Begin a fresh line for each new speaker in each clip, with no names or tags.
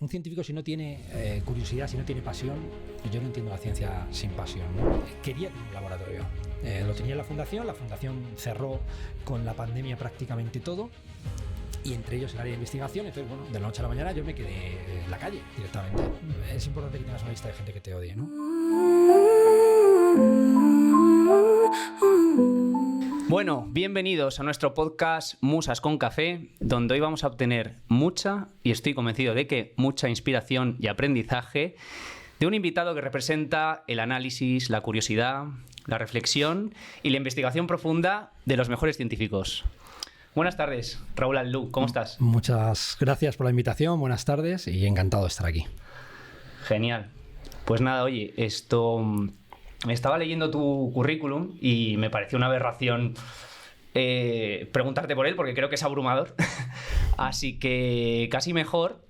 un científico, si no tiene curiosidad, si no tiene pasión, yo no entiendo la ciencia sin pasión, ¿no? Quería tener un laboratorio. Lo tenía en la fundación cerró con la pandemia prácticamente todo, y entre ellos el área de investigación. Entonces, bueno, de la noche a la mañana yo me quedé en la calle directamente. Es importante que tengas una lista de gente que te odie, ¿no?
Bueno, bienvenidos a nuestro podcast Musas con Café, donde hoy vamos a obtener mucha, y estoy convencido de que mucha inspiración y aprendizaje de un invitado que representa el análisis, la curiosidad, la reflexión y la investigación profunda de los mejores científicos. Buenas tardes, Raúl Aldú, ¿cómo estás?
Muchas gracias por la invitación, buenas tardes y encantado de estar aquí.
Genial. Pues nada, oye, me estaba leyendo tu currículum y me pareció una aberración preguntarte por él, porque creo que es abrumador. Así que casi mejor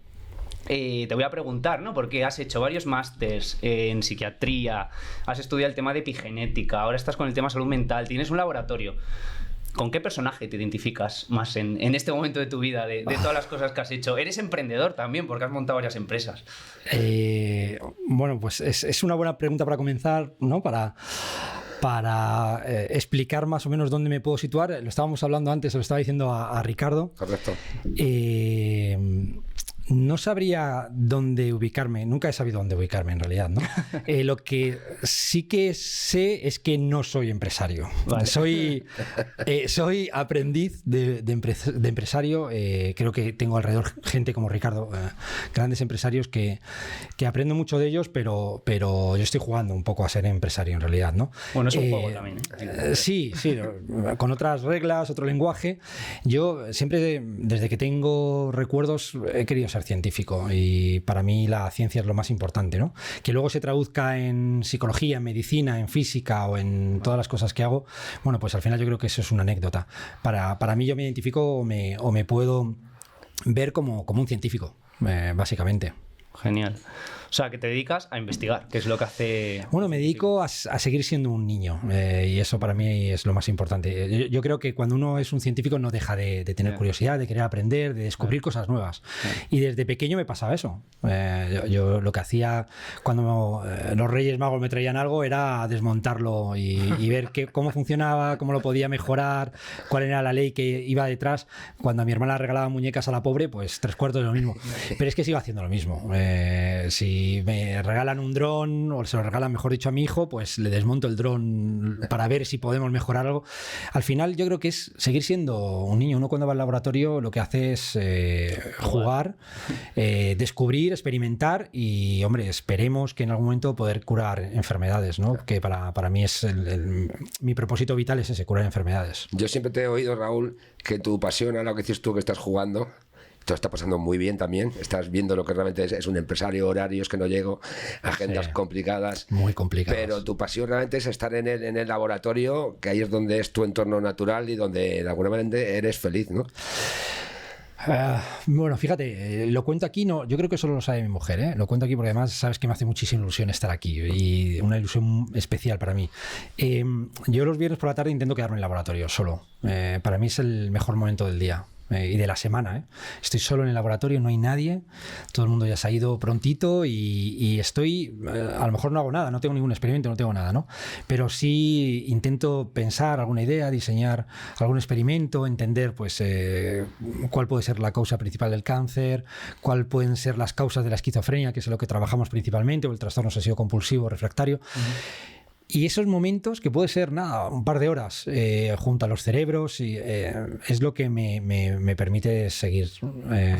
te voy a preguntar, ¿no? Porque has hecho varios másters en psiquiatría, has estudiado el tema de epigenética, ahora estás con el tema salud mental, tienes un laboratorio. ¿Con qué personaje te identificas más en este momento de tu vida, de todas las cosas que has hecho? Eres emprendedor también, porque has montado varias empresas.
Bueno, pues es una buena pregunta para comenzar, ¿no? Para explicar más o menos dónde me puedo situar. Lo estábamos hablando antes, lo estaba diciendo a Ricardo.
Correcto.
No sabría dónde ubicarme, nunca he sabido dónde ubicarme en realidad, ¿no? Lo que sí que sé es que no soy empresario. Vale. Soy aprendiz de empresario. Creo que tengo alrededor gente como Ricardo, grandes empresarios que aprendo mucho de ellos, pero yo estoy jugando un poco a ser empresario en realidad, ¿no?
Bueno, es un juego también, ¿eh?
Sí, con otras reglas, otro lenguaje. Yo siempre, desde que tengo recuerdos, he querido ser científico, y para mí la ciencia es lo más importante, ¿no? Que luego se traduzca en psicología, en medicina, en física o en todas las cosas que hago, bueno, pues al final yo creo que eso es una anécdota. Para mí, yo me identifico o me puedo ver como un científico, básicamente.
Genial. O sea, que te dedicas a investigar, que es lo que hace...
Bueno, me dedico a seguir siendo un niño, y eso para mí es lo más importante. Yo creo que cuando uno es un científico no deja de tener curiosidad, de querer aprender, de descubrir cosas nuevas. Y desde pequeño me pasaba eso. Yo lo que hacía cuando los Reyes Magos me traían algo era desmontarlo y ver cómo funcionaba, cómo lo podía mejorar, cuál era la ley que iba detrás. Cuando a mi hermana regalaba muñecas a la pobre, pues 3/4 de lo mismo. Pero es que sigo haciendo lo mismo. Si me regalan un dron, o se lo regalan, mejor dicho, a mi hijo, pues le desmonto el dron para ver si podemos mejorar algo. Al final yo creo que es seguir siendo un niño. Uno cuando va al laboratorio lo que hace es jugar, descubrir, experimentar y, hombre, esperemos que en algún momento poder curar enfermedades, ¿no? Que para mí es mi propósito vital es ese, curar enfermedades.
Yo siempre te he oído, Raúl, que tu pasión a lo que dices tú, que estás jugando, te está pasando muy bien también. Estás viendo lo que realmente es un empresario, horarios que no llego, agendas complicadas.
Muy complicadas.
Pero tu pasión realmente es estar en el laboratorio, que ahí es donde es tu entorno natural y donde de alguna manera eres feliz, ¿no?
Bueno, fíjate, lo cuento aquí, no, yo creo que solo lo sabe mi mujer, ¿eh? Lo cuento aquí porque además sabes que me hace muchísima ilusión estar aquí, y una ilusión especial para mí. Yo los viernes por la tarde intento quedarme en el laboratorio solo. Para mí es el mejor momento del día. Y de la semana, Estoy solo en el laboratorio, no hay nadie, todo el mundo ya se ha ido prontito y estoy, a lo mejor no hago nada, no tengo ningún experimento, no tengo nada, ¿no? Pero sí intento pensar alguna idea, diseñar algún experimento, entender pues cuál puede ser la causa principal del cáncer, cuál pueden ser las causas de la esquizofrenia, que es lo que trabajamos principalmente, o el trastorno obsesivo compulsivo refractario. Y esos momentos, que puede ser nada, un par de horas junto a los cerebros, es lo que me permite seguir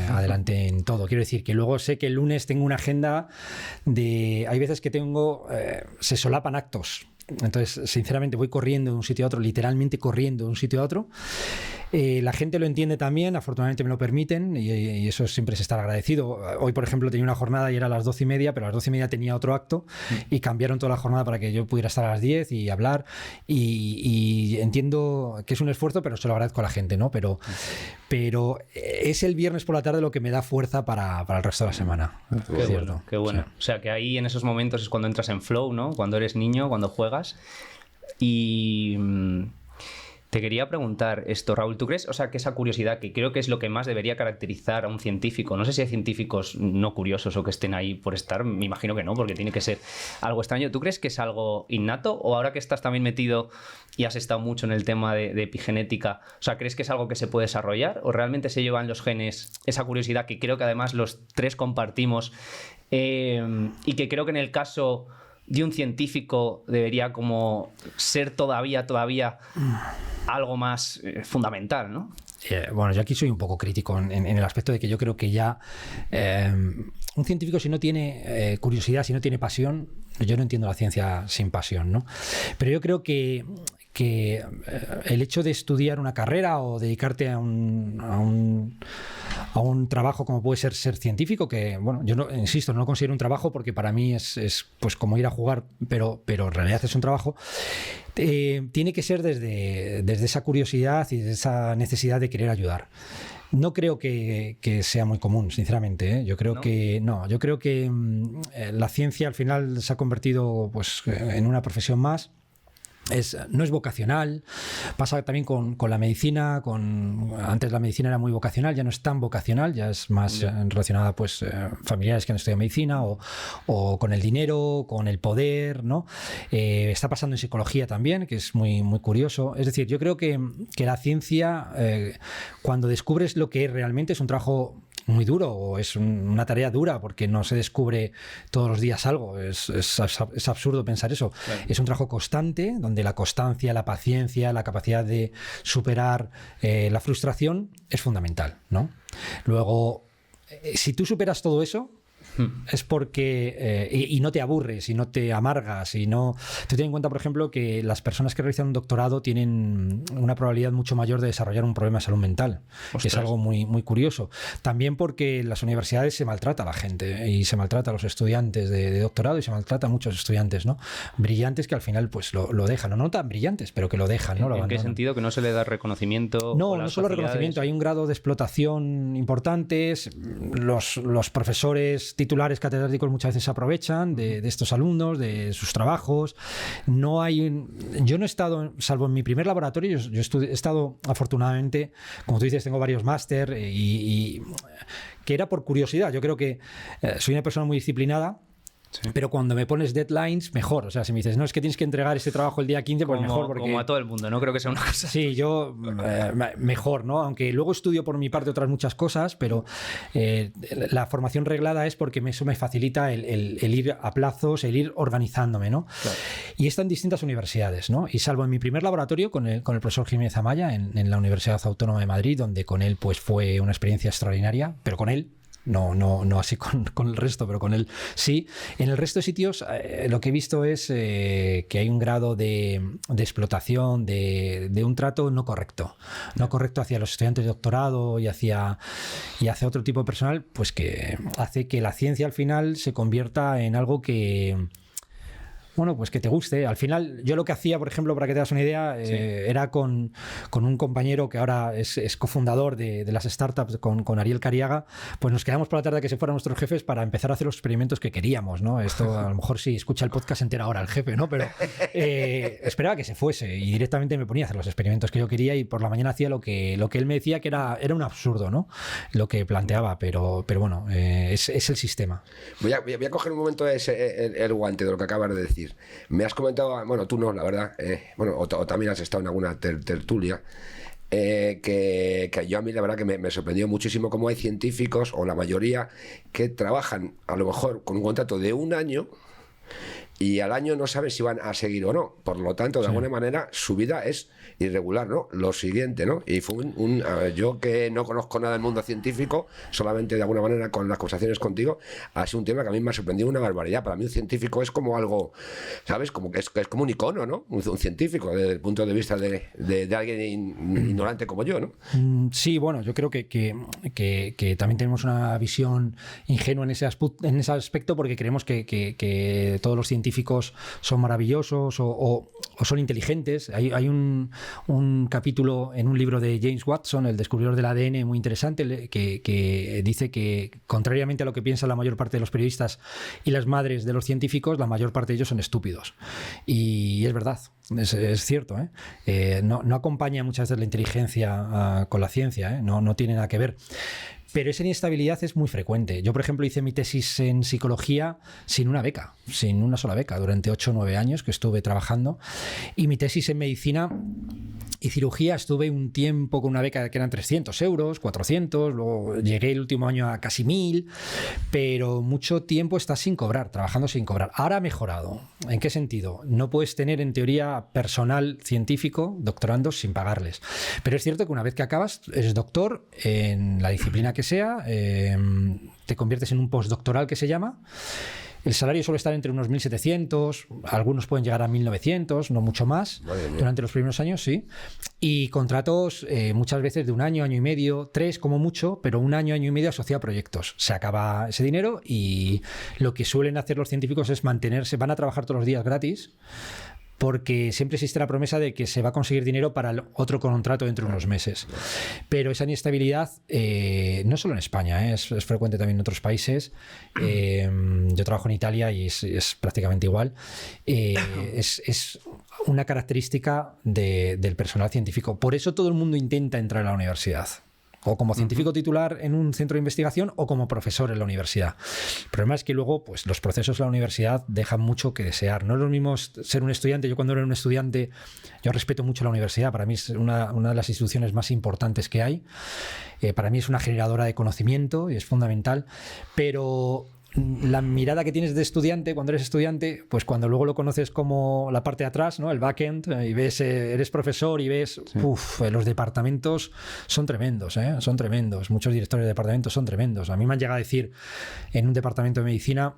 adelante en todo. Quiero decir que luego sé que el lunes tengo una agenda hay veces que se solapan actos. Entonces, sinceramente, voy corriendo de un sitio a otro, literalmente corriendo de un sitio a otro. La gente lo entiende también, afortunadamente me lo permiten, y eso siempre es estar agradecido. Hoy, por ejemplo, tenía una jornada y era a las 12:30, pero a las 12:30 tenía otro acto y cambiaron toda la jornada para que yo pudiera estar a las 10 y hablar, y entiendo que es un esfuerzo, pero se lo agradezco a la gente, ¿no? Pero es el viernes por la tarde lo que me da fuerza para el resto de la semana.
Qué bueno. Sí. O sea, que ahí en esos momentos es cuando entras en flow, ¿no? Cuando eres niño, cuando juegas. Y Te quería preguntar esto, Raúl, ¿tú crees, o sea, que esa curiosidad, que creo que es lo que más debería caracterizar a un científico, no sé si hay científicos no curiosos o que estén ahí por estar, me imagino que no, porque tiene que ser algo extraño, ¿tú crees que es algo innato o ahora que estás también metido y has estado mucho en el tema de epigenética, o sea, crees que es algo que se puede desarrollar o realmente se llevan los genes esa curiosidad que creo que además los tres compartimos y que creo que en el caso de un científico debería como ser todavía algo más fundamental, ¿no?
Bueno, yo aquí soy un poco crítico en el aspecto de que yo creo que ya un científico si no tiene curiosidad, si no tiene pasión, yo no entiendo la ciencia sin pasión, ¿no? Pero yo creo que el hecho de estudiar una carrera o dedicarte a un trabajo como puede ser científico, que bueno, yo no, insisto, no lo considero un trabajo porque para mí es pues como ir a jugar, pero en realidad es un trabajo. Tiene que ser desde esa curiosidad y desde esa necesidad de querer ayudar. No creo que sea muy común, sinceramente, ¿eh? Yo creo que la ciencia al final se ha convertido pues en una profesión más. No es vocacional, pasa también con la medicina, antes la medicina era muy vocacional, ya no es tan vocacional, ya es más relacionada pues familiares que han estudiado medicina o con el dinero, con el poder, ¿no? Está pasando en psicología también, que es muy, muy curioso. Es decir, yo creo que la ciencia, cuando descubres lo que es realmente, es un trabajo muy duro o es una tarea dura porque no se descubre todos los días algo, es absurdo pensar eso. Claro. Es un trabajo constante donde la constancia, la paciencia, la capacidad de superar la frustración es fundamental, ¿no? Luego, si tú superas todo eso, es porque y no te aburres y no te amargas y no. Tú ten en cuenta, por ejemplo, que las personas que realizan un doctorado tienen una probabilidad mucho mayor de desarrollar un problema de salud mental. Ostras. Es algo muy, muy curioso. También porque en las universidades se maltrata a la gente y se maltrata a los estudiantes de doctorado y se maltrata a muchos estudiantes, ¿no? Brillantes que al final pues lo dejan, o no tan brillantes, pero que lo dejan, ¿no?
¿En qué sentido? ¿Que no se le da reconocimiento?
No solo reconocimiento, hay un grado de explotación importante. Los profesores titulares catedráticos muchas veces se aprovechan de estos alumnos, de sus trabajos. Yo no he estado, salvo en mi primer laboratorio, yo he estado afortunadamente, como tú dices, tengo varios máster y que era por curiosidad. Yo creo que soy una persona muy disciplinada. Sí. Pero cuando me pones deadlines, mejor. O sea, si me dices, no, es que tienes que entregar este trabajo el día 15, pues mejor. Porque...
Como a todo el mundo, no creo que sea una cosa.
Sí, yo mejor, ¿no? Aunque luego estudio por mi parte otras muchas cosas, pero la formación reglada es porque eso me facilita el ir a plazos, el ir organizándome, ¿no? Claro. Y está en distintas universidades, ¿no? Y salvo en mi primer laboratorio con el profesor Jiménez Amaya en la Universidad Autónoma de Madrid, donde con él pues fue una experiencia extraordinaria, pero con él. No así con el resto, pero con él sí. En el resto de sitios lo que he visto es que hay un grado de explotación, de un trato no correcto hacia los estudiantes de doctorado y hacia otro tipo de personal, pues que hace que la ciencia al final se convierta en algo que... Bueno, pues que te guste. Al final, yo lo que hacía, por ejemplo, para que te das una idea, sí. Era con un compañero que ahora es cofundador de las startups, con Ariel Cariaga, pues nos quedamos por la tarde que se fueran nuestros jefes para empezar a hacer los experimentos que queríamos, ¿no? Esto a lo mejor sí escucha el podcast entera ahora el jefe, ¿no? Pero esperaba que se fuese y directamente me ponía a hacer los experimentos que yo quería y por la mañana hacía lo que él me decía que era un absurdo, ¿no? Lo que planteaba, pero bueno, es el sistema.
Voy a coger un momento el guante de lo que acabas de decir. Me has comentado, bueno, tú no, la verdad, o también has estado en alguna tertulia, que yo a mí la verdad que me sorprendió muchísimo cómo hay científicos, o la mayoría, que trabajan a lo mejor con un contrato de 1 año y al año no saben si van a seguir o no. Por lo tanto, de alguna manera, su vida es irregular, ¿no? Lo siguiente, ¿no? Y fue yo que no conozco nada del mundo científico, solamente de alguna manera con las conversaciones contigo, ha sido un tema que a mí me ha sorprendido una barbaridad. Para mí un científico es como algo, ¿sabes? Como que es como un icono, ¿no? Un científico, desde el punto de vista de alguien ignorante como yo, ¿no?
Sí, bueno, yo creo que también tenemos una visión ingenua en ese aspecto porque creemos que todos los científicos científicos son maravillosos o son inteligentes. Hay un capítulo en un libro de James Watson, el descubridor del ADN, muy interesante, que dice que, contrariamente a lo que piensan la mayor parte de los periodistas y las madres de los científicos, la mayor parte de ellos son estúpidos. Y es verdad, es cierto, ¿eh? No acompaña muchas veces la inteligencia con la ciencia, ¿eh? No tiene nada que ver. Pero esa inestabilidad es muy frecuente. Yo, por ejemplo, hice mi tesis en psicología sin una beca, sin una sola beca, durante 8 o 9 años que estuve trabajando. Y mi tesis en medicina y cirugía estuve un tiempo con una beca que eran 300 euros, 400, luego llegué el último año a casi 1000, pero mucho tiempo estás sin cobrar, trabajando sin cobrar. Ahora ha mejorado. ¿En qué sentido? No puedes tener, en teoría, personal científico, doctorandos, sin pagarles. Pero es cierto que una vez que acabas, eres doctor en la disciplina que sea, te conviertes en un postdoctoral que se llama. El salario suele estar entre unos 1.700, algunos pueden llegar a 1.900, no mucho más, durante los primeros años, sí. Y contratos muchas veces de un año, año y medio, 3 como mucho, pero un año, año y medio asociado a proyectos. Se acaba ese dinero y lo que suelen hacer los científicos es mantenerse, van a trabajar todos los días gratis, porque siempre existe la promesa de que se va a conseguir dinero para el otro contrato dentro de unos meses. Pero esa inestabilidad, no solo en España, es frecuente también en otros países. Yo trabajo en Italia y es prácticamente igual. Es una característica del personal científico. Por eso todo el mundo intenta entrar a la universidad. O como científico titular en un centro de investigación o como profesor en la universidad. El problema es que luego pues, los procesos de la universidad dejan mucho que desear. No es lo mismo ser un estudiante. Yo cuando era un estudiante, yo respeto mucho la universidad. Para mí es una de las instituciones más importantes que hay. Para mí es una generadora de conocimiento y es fundamental. Pero la mirada que tienes de estudiante cuando eres estudiante, pues cuando luego lo conoces como la parte de atrás, ¿no? El backend, y ves, eres profesor y ves, sí. Los departamentos son tremendos, son tremendos. Muchos directores de departamentos son tremendos. A mí me han llegado a decir en un departamento de medicina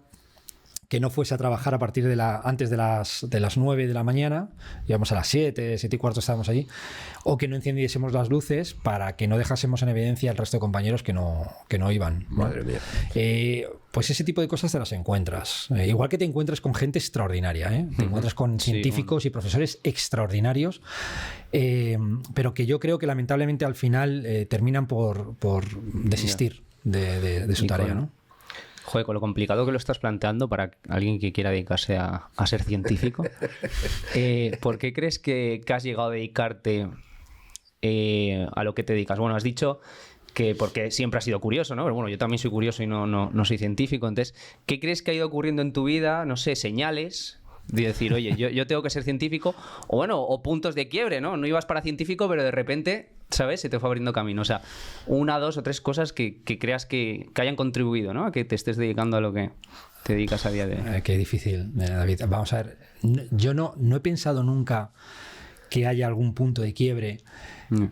que no fuese a trabajar a partir de antes de las 9 de la mañana, íbamos a las 7 y cuarto estábamos allí, o que no encendiésemos las luces para que no dejásemos en evidencia al resto de compañeros que no iban, ¿no?
Madre mía.
Pues ese tipo de cosas te las encuentras. Igual que te encuentras con gente extraordinaria, Te encuentras con científicos y profesores extraordinarios, pero que yo creo que lamentablemente al final terminan por desistir de su tarea, ¿no?
Joder, con lo complicado que lo estás planteando para alguien que quiera dedicarse a ser científico, ¿por qué crees que has llegado a dedicarte a lo que te dedicas? Bueno, has dicho que porque siempre has sido curioso, ¿no? Pero bueno, yo también soy curioso y no soy científico. Entonces, ¿qué crees que ha ido ocurriendo en tu vida? No sé, señales de decir, oye, yo tengo que ser científico, o bueno, o puntos de quiebre, ¿no? No ibas para científico, pero de repente, ¿sabes? Se te fue abriendo camino. O sea, 1, 2 o 3 cosas que creas que hayan contribuido, ¿no? A que te estés dedicando a lo que te dedicas a día de hoy.
Qué difícil, David. Vamos a ver, yo no he pensado nunca que haya algún punto de quiebre.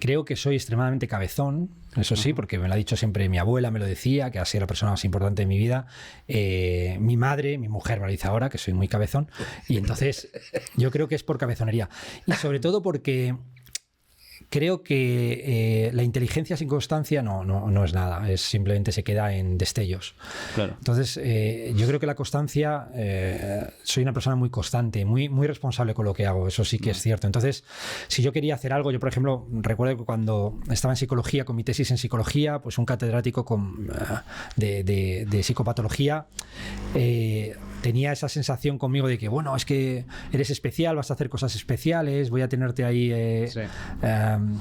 Creo que soy extremadamente cabezón, eso sí, porque me lo ha dicho siempre mi abuela, me lo decía, que ha sido la persona más importante de mi vida. Mi madre, mi mujer me lo dice ahora, que soy muy cabezón. Y entonces yo creo que es por cabezonería. Y sobre todo porque creo que la inteligencia sin constancia no es nada, simplemente se queda en destellos.
Claro.
Entonces, yo creo que la constancia, soy una persona muy constante, muy responsable con lo que hago, eso sí que es cierto. Entonces, si yo quería hacer algo, yo por ejemplo, recuerdo que cuando estaba en psicología, con mi tesis en psicología, pues un catedrático de psicopatología tenía esa sensación conmigo de que, bueno, es que eres especial, vas a hacer cosas especiales, voy a tenerte ahí en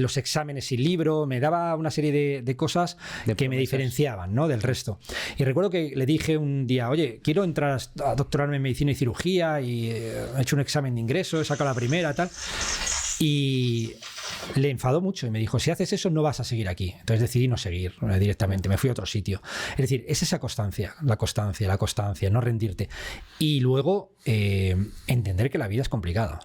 los exámenes sin libro. Me daba una serie de cosas que me diferenciaban, ¿no?, del resto. Y recuerdo que le dije un día, oye, quiero entrar a doctorarme en medicina y cirugía y he hecho un examen de ingreso, he sacado la primera, tal. Y le enfadó mucho y me dijo, si haces eso no vas a seguir aquí. Entonces decidí no seguir directamente, me fui a otro sitio. Es decir, es esa constancia, la constancia, no rendirte. Y luego entender que la vida es complicada.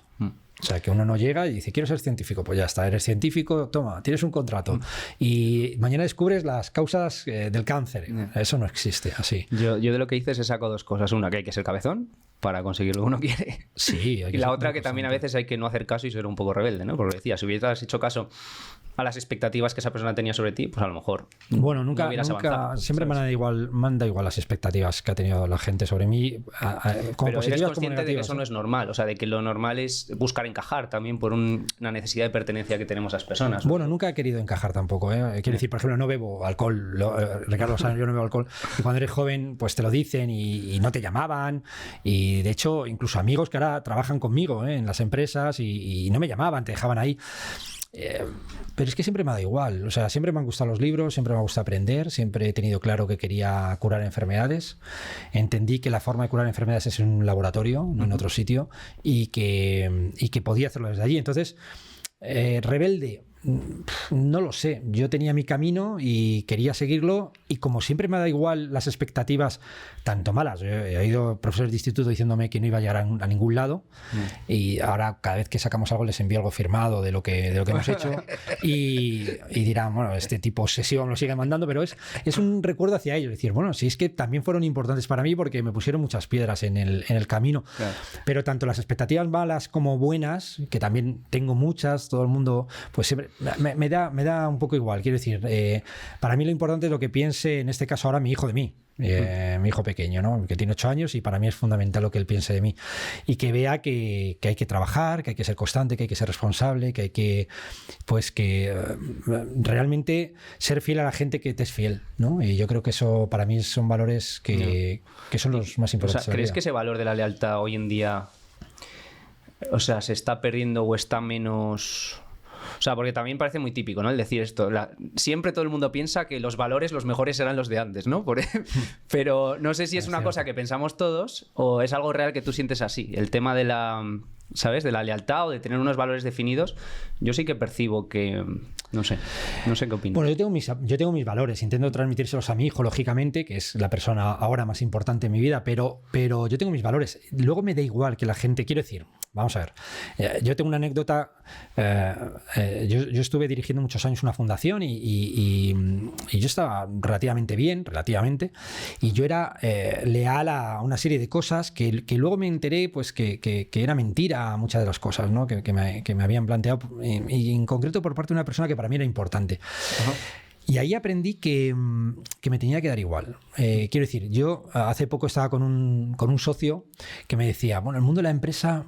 O sea, que uno no llega y dice, quiero ser científico. Pues ya está, eres científico, toma, tienes un contrato. Y mañana descubres las causas del cáncer. Eso no existe así.
Yo de lo que dices he sacado 2 cosas. Una, que hay que ser cabezón para conseguir lo que uno quiere.
Sí.
Y la otra, que también a veces hay que no hacer caso y ser un poco rebelde, ¿no? Porque decía, si hubieras hecho caso a las expectativas que esa persona tenía sobre ti, pues a lo mejor
Bueno, nunca siempre
¿sabes?
me han dado igual las expectativas que ha tenido la gente sobre mí, como
Pero eres
positivas como
consciente de que
negativas.
eso no es normal, o sea, de que lo normal es buscar encajar también por una necesidad de pertenencia que tenemos las personas.
Bueno, nunca he querido encajar tampoco, ¿eh? Quiero decir, por ejemplo, no bebo alcohol. Ricardo sabe, yo no bebo alcohol. Y cuando eres joven, pues te lo dicen y no te llamaban. Y de hecho, incluso amigos que ahora trabajan conmigo, ¿eh? En las empresas y no me llamaban, te dejaban ahí. Pero es que siempre me ha dado igual, o sea, siempre me han gustado los libros, siempre me ha gustado aprender, siempre he tenido claro que quería curar enfermedades, entendí que la forma de curar enfermedades es en un laboratorio, no en otro sitio, y que podía hacerlo desde allí. Entonces, rebelde, no lo sé, yo tenía mi camino y quería seguirlo, y como siempre me ha dado igual las expectativas tanto malas, he ido profesores de instituto diciéndome que no iba a llegar a ningún lado, y ahora cada vez que sacamos algo les envío algo firmado de lo que hemos hecho y dirán, bueno, este tipo obsesivo me lo sigue mandando, pero es un recuerdo hacia ellos, decir, bueno, si es que también fueron importantes para mí porque me pusieron muchas piedras en el camino, claro. Pero tanto las expectativas malas como buenas, que también tengo muchas, todo el mundo pues siempre me da un poco igual, quiero decir, para mí lo importante es lo que piense, en este caso ahora mi hijo de mí, mi hijo pequeño, ¿no? Que tiene 8 años, y para mí es fundamental lo que él piense de mí, y que vea que hay que trabajar, que hay que ser constante, que hay que ser responsable, que hay que realmente ser fiel a la gente que te es fiel, ¿no? Y yo creo que eso para mí son valores que son los más importantes.
O sea, ¿crees que ese valor de la lealtad hoy en día, o sea, se está perdiendo o está menos? O sea, porque también parece muy típico, ¿no? El decir esto. Siempre todo el mundo piensa que los valores, los mejores eran los de antes, ¿no? Pero no sé si es una cosa que pensamos todos o es algo real que tú sientes así. El tema de la, ¿sabes? De la lealtad o de tener unos valores definidos. Yo sí que percibo que... No sé qué opinas.
Bueno, yo tengo mis valores. Intento transmitírselos a mi hijo, lógicamente, que es la persona ahora más importante en mi vida, pero yo tengo mis valores. Luego me da igual que la gente... Quiero decir... Vamos a ver, yo tengo una anécdota, yo estuve dirigiendo muchos años una fundación y yo estaba relativamente bien, y yo era leal a una serie de cosas que luego me enteré pues que era mentira muchas de las cosas, ¿no? que me habían planteado, y en concreto por parte de una persona que para mí era importante. Uh-huh. Y ahí aprendí que me tenía que dar igual. Quiero decir, yo hace poco estaba con un socio que me decía, bueno, el mundo de la empresa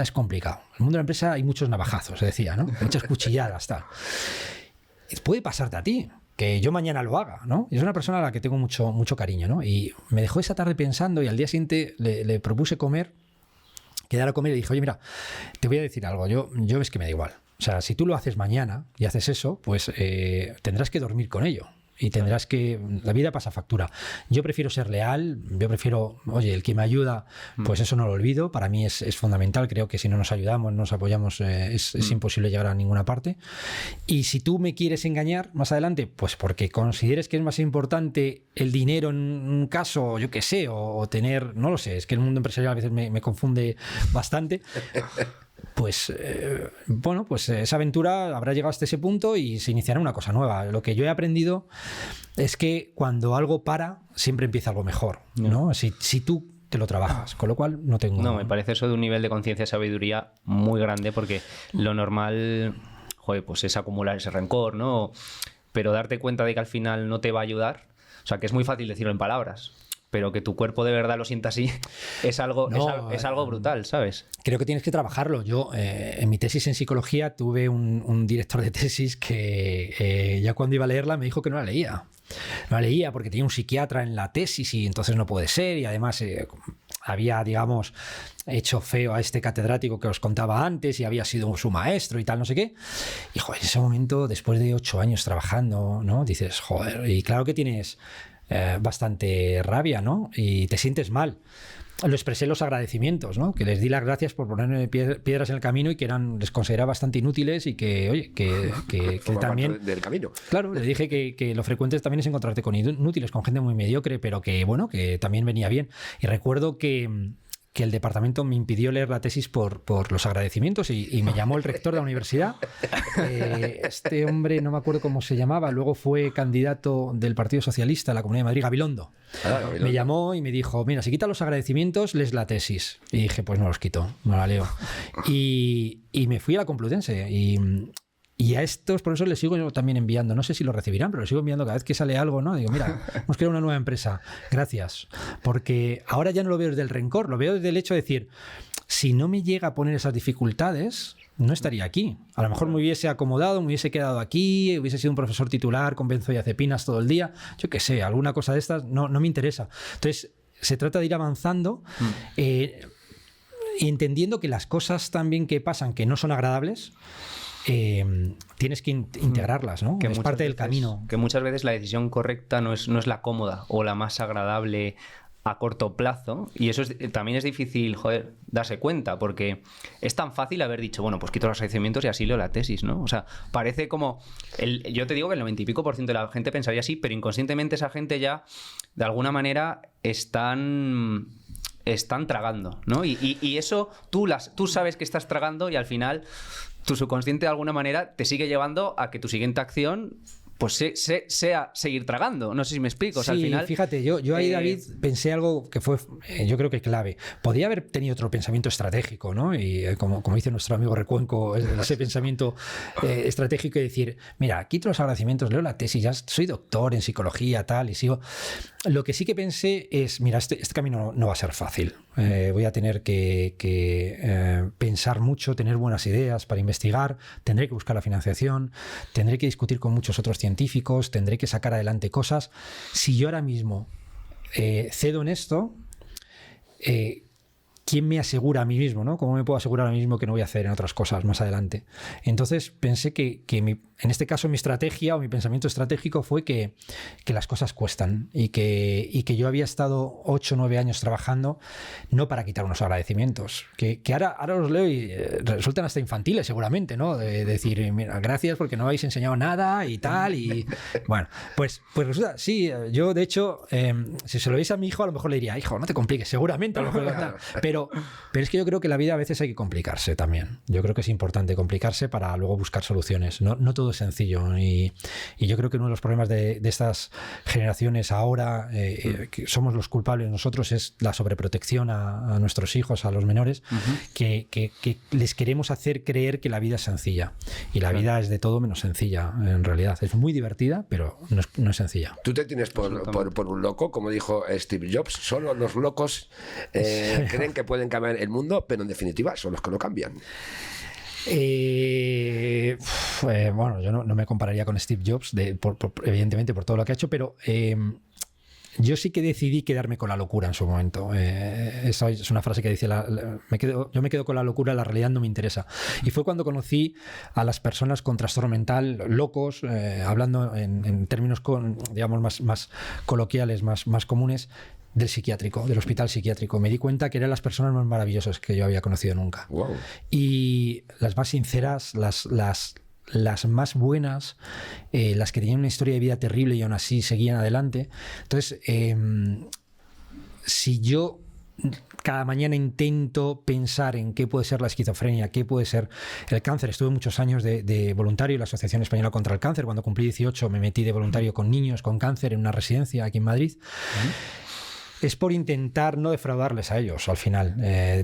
es complicado. El mundo de la empresa hay muchos navajazos, se decía, ¿no? Muchas cuchilladas, tal. Puede pasarte a ti, que yo mañana lo haga, ¿no? Y es una persona a la que tengo mucho cariño, ¿no? Y me dejó esa tarde pensando, y al día siguiente le propuse quedar a comer, y dije, oye, mira, te voy a decir algo, yo ves que me da igual. O sea, si tú lo haces mañana y haces eso, pues tendrás que dormir con ello. Y tendrás que... La vida pasa factura. Yo prefiero ser leal, oye, el que me ayuda, pues eso no lo olvido. Para mí es fundamental. Creo que si no nos ayudamos, nos apoyamos, es imposible llegar a ninguna parte. Y si tú me quieres engañar más adelante, pues porque consideres que es más importante el dinero en un caso, yo qué sé, o tener... No lo sé, es que el mundo empresarial a veces me confunde bastante. Pues bueno, pues esa aventura habrá llegado hasta ese punto y se iniciará una cosa nueva. Lo que yo he aprendido es que cuando algo para, siempre empieza algo mejor, ¿no? Si tú te lo trabajas, con lo cual no tengo...
No, me parece eso de un nivel de conciencia y sabiduría muy grande, porque lo normal, joder, pues es acumular ese rencor, ¿no? Pero darte cuenta de que al final no te va a ayudar, o sea, que es muy fácil decirlo en palabras, pero que tu cuerpo de verdad lo sienta así, es algo brutal, ¿sabes?
Creo que tienes que trabajarlo. Yo, en mi tesis en psicología, tuve un director de tesis que ya cuando iba a leerla me dijo que no la leía. No la leía porque tenía un psiquiatra en la tesis y entonces no puede ser, y además había, digamos, hecho feo a este catedrático que os contaba antes y había sido su maestro y tal, no sé qué. Y, joder, en ese momento, después de 8 años trabajando, ¿no? Dices, joder, y claro que tienes... bastante rabia, ¿no? Y te sientes mal. Lo expresé en los agradecimientos, ¿no? Que les di las gracias por ponerme piedras en el camino y que les consideraba bastante inútiles y que, oye, que también...
del camino.
Claro, le dije que lo frecuente también es encontrarte con inútiles, con gente muy mediocre, pero que, bueno, que también venía bien. Y recuerdo que el departamento me impidió leer la tesis por los agradecimientos y me llamó el rector de la universidad. Este hombre, no me acuerdo cómo se llamaba, luego fue candidato del Partido Socialista a la Comunidad de Madrid, Gabilondo. Me llamó y me dijo, mira, si quitas los agradecimientos, lees la tesis. Y dije, pues no los quito, no la leo. Y me fui a la Complutense Y a estos profesores les sigo yo también enviando, no sé si lo recibirán, pero les sigo enviando cada vez que sale algo, ¿no? Digo, mira, hemos creado una nueva empresa, gracias. Porque ahora ya no lo veo desde el rencor, lo veo desde el hecho de decir, si no me llega a poner esas dificultades, no estaría aquí. A lo mejor me hubiese acomodado, me hubiese quedado aquí, hubiese sido un profesor titular con benzodiazepinas todo el día, yo qué sé, alguna cosa de estas no me interesa. Entonces, se trata de ir avanzando y entendiendo que las cosas también que pasan, que no son agradables, tienes que integrarlas, ¿no?
Que
es parte del camino.
Que muchas veces la decisión correcta no es la cómoda o la más agradable a corto plazo, y eso también es difícil, joder, darse cuenta, porque es tan fácil haber dicho, bueno, pues quito los agradecimientos y así leo la tesis, ¿no? O sea, parece como yo te digo que el 90 y pico % de la gente pensaría así, pero inconscientemente esa gente ya de alguna manera están tragando, ¿no? Y eso tú sabes que estás tragando, y al final tu subconsciente de alguna manera te sigue llevando a que tu siguiente acción pues sea seguir tragando. No sé si me explico. O sea,
sí,
al final,
fíjate, yo ahí, David, pensé algo que fue, yo creo que clave. Podría haber tenido otro pensamiento estratégico, ¿no? Y como dice nuestro amigo Recuenco, ese pensamiento estratégico y decir, mira, quito los agradecimientos, leo la tesis, ya soy doctor en psicología, tal, y sigo. Lo que sí que pensé es, mira, este camino no va a ser fácil. Voy a tener que pensar mucho, tener buenas ideas para investigar, tendré que buscar la financiación, tendré que discutir con muchos otros científicos, tendré que sacar adelante cosas. Si yo ahora mismo cedo en esto, ¿quién me asegura a mí mismo, ¿no? ¿Cómo me puedo asegurar a mí mismo que no voy a hacer en otras cosas más adelante? Entonces pensé que en este caso mi estrategia o mi pensamiento estratégico fue que las cosas cuestan y que yo había estado 8 o 9 años trabajando no para quitar unos agradecimientos, que ahora los leo y resultan hasta infantiles seguramente, ¿no? De decir, mira, gracias porque no habéis enseñado nada y tal, y bueno, pues resulta, sí, yo de hecho, si se lo veis a mi hijo, a lo mejor le diría, hijo, no te compliques, seguramente, a lo mejor tal. Pero es que yo creo que la vida a veces hay que complicarse también. Yo creo que es importante complicarse para luego buscar soluciones. No todo es sencillo. Y yo creo que uno de los problemas de estas generaciones ahora, que somos los culpables nosotros, es la sobreprotección a nuestros hijos, a los menores, que les queremos hacer creer que la vida es sencilla. Y la vida es de todo menos sencilla, en realidad. Es muy divertida, pero no es sencilla.
Tú te tienes por un loco, como dijo Steve Jobs. Solo los locos creen que pueden cambiar el mundo, pero en definitiva son los que lo cambian.
Bueno, yo no me compararía con Steve Jobs, evidentemente por todo lo que ha hecho, pero yo sí que decidí quedarme con la locura en su momento. Esa es una frase que dice, yo me quedo con la locura, la realidad no me interesa. Y fue cuando conocí a las personas con trastorno mental, locos, hablando en términos digamos más coloquiales, más comunes, del psiquiátrico, del hospital psiquiátrico. Me di cuenta que eran las personas más maravillosas que yo había conocido nunca.
Wow.
Y las más sinceras, las más buenas, las que tenían una historia de vida terrible y aún así seguían adelante. Entonces, si yo cada mañana intento pensar en qué puede ser la esquizofrenia, qué puede ser el cáncer. Estuve muchos años de voluntario en la Asociación Española contra el Cáncer. Cuando cumplí 18 me metí de voluntario con niños con cáncer en una residencia aquí en Madrid. Es por intentar no defraudarles a ellos al final.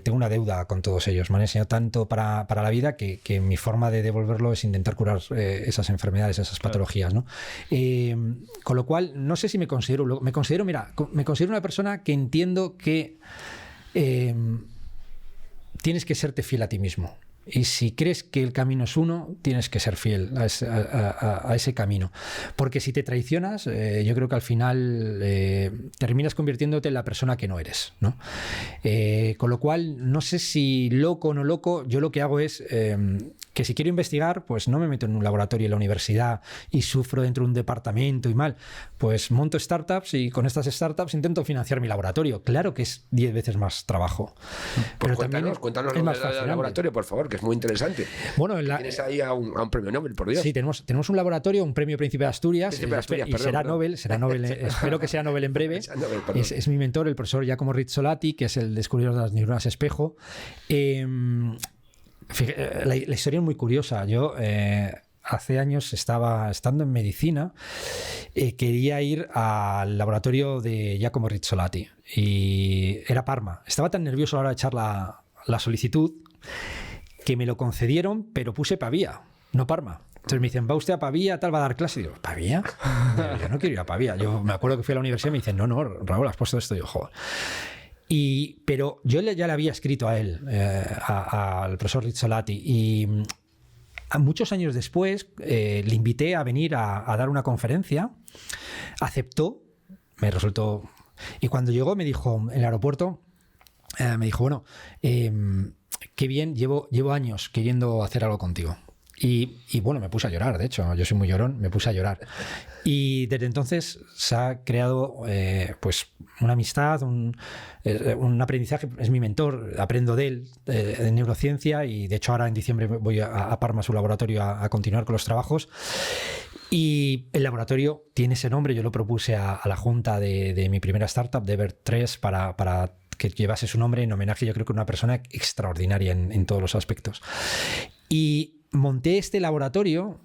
Tengo una deuda con todos ellos. Me han enseñado tanto para la vida que mi forma de devolverlo es intentar curar esas enfermedades, esas patologías, ¿no? Con lo cual, no sé si me considero una persona que entiendo que tienes que serte fiel a ti mismo. Y si crees que el camino es uno, tienes que ser fiel a ese camino. Porque si te traicionas, yo creo que al final terminas convirtiéndote en la persona que no eres, ¿no? Con lo cual, no sé si loco o no loco, yo lo que hago es que si quiero investigar, pues no me meto en un laboratorio en la universidad y sufro dentro de un departamento y mal. Pues monto startups y con estas startups intento financiar mi laboratorio. Claro que es 10 veces más trabajo.
Pues
pero
cuéntanos lo del laboratorio, por favor, que es muy interesante.
Bueno,
tienes ahí a un premio Nobel, por Dios.
Sí, tenemos un laboratorio, un premio Príncipe de Asturias, será Nobel, espero que sea Nobel en breve. Es mi mentor, el profesor Giacomo Rizzolatti, que es el descubridor de las neuronas espejo. La historia es muy curiosa. Yo hace años estando en medicina, quería ir al laboratorio de Giacomo Rizzolatti y era Parma. Estaba tan nervioso a la hora de echar la solicitud que me lo concedieron, pero puse Pavía, no Parma. Entonces me dicen, ¿va usted a Pavía? Tal, va a dar clase. Y digo, ¿Pavía? Yo no quiero ir a Pavía. Yo me acuerdo que fui a la universidad y me dicen, no, Raúl, has puesto esto. Y yo, joder. Pero yo ya le había escrito a él, al profesor Rizzolatti, y muchos años después le invité a venir a dar una conferencia. Aceptó, me resultó... Y cuando llegó me dijo, en el aeropuerto, me dijo, bueno, qué bien, llevo años queriendo hacer algo contigo. Y bueno, me puse a llorar, de hecho, yo soy muy llorón, me puse a llorar. Y desde entonces se ha creado pues una amistad, un aprendizaje, es mi mentor, aprendo de él, de neurociencia, y de hecho ahora en diciembre voy a Parma, a su laboratorio, a continuar con los trabajos. Y el laboratorio tiene ese nombre, yo lo propuse a la junta de mi primera startup, de Ver3, para que llevase su nombre en homenaje, yo creo que a una persona extraordinaria en todos los aspectos. Y monté este laboratorio.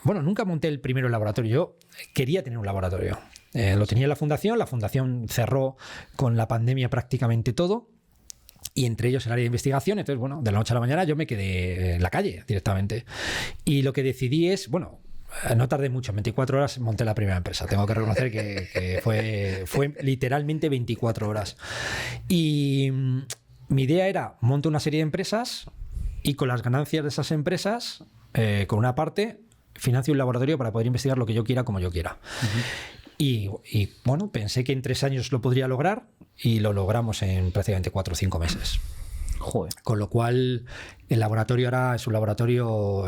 Bueno, nunca monté el primero laboratorio, yo quería tener un laboratorio. Lo tenía en la fundación cerró con la pandemia prácticamente todo, y entre ellos el área de investigación. Entonces, bueno, de la noche a la mañana yo me quedé en la calle directamente. Y lo que decidí es, bueno, no tardé mucho, en 24 horas monté la primera empresa. Tengo que reconocer que fue literalmente 24 horas. Y mi idea era, monto una serie de empresas y con las ganancias de esas empresas, con una parte, financio un laboratorio para poder investigar lo que yo quiera, como yo quiera. Y bueno, pensé que en 3 años lo podría lograr, y lo logramos en prácticamente 4 o 5 meses.
Joder.
Con lo cual, el laboratorio ahora es un laboratorio,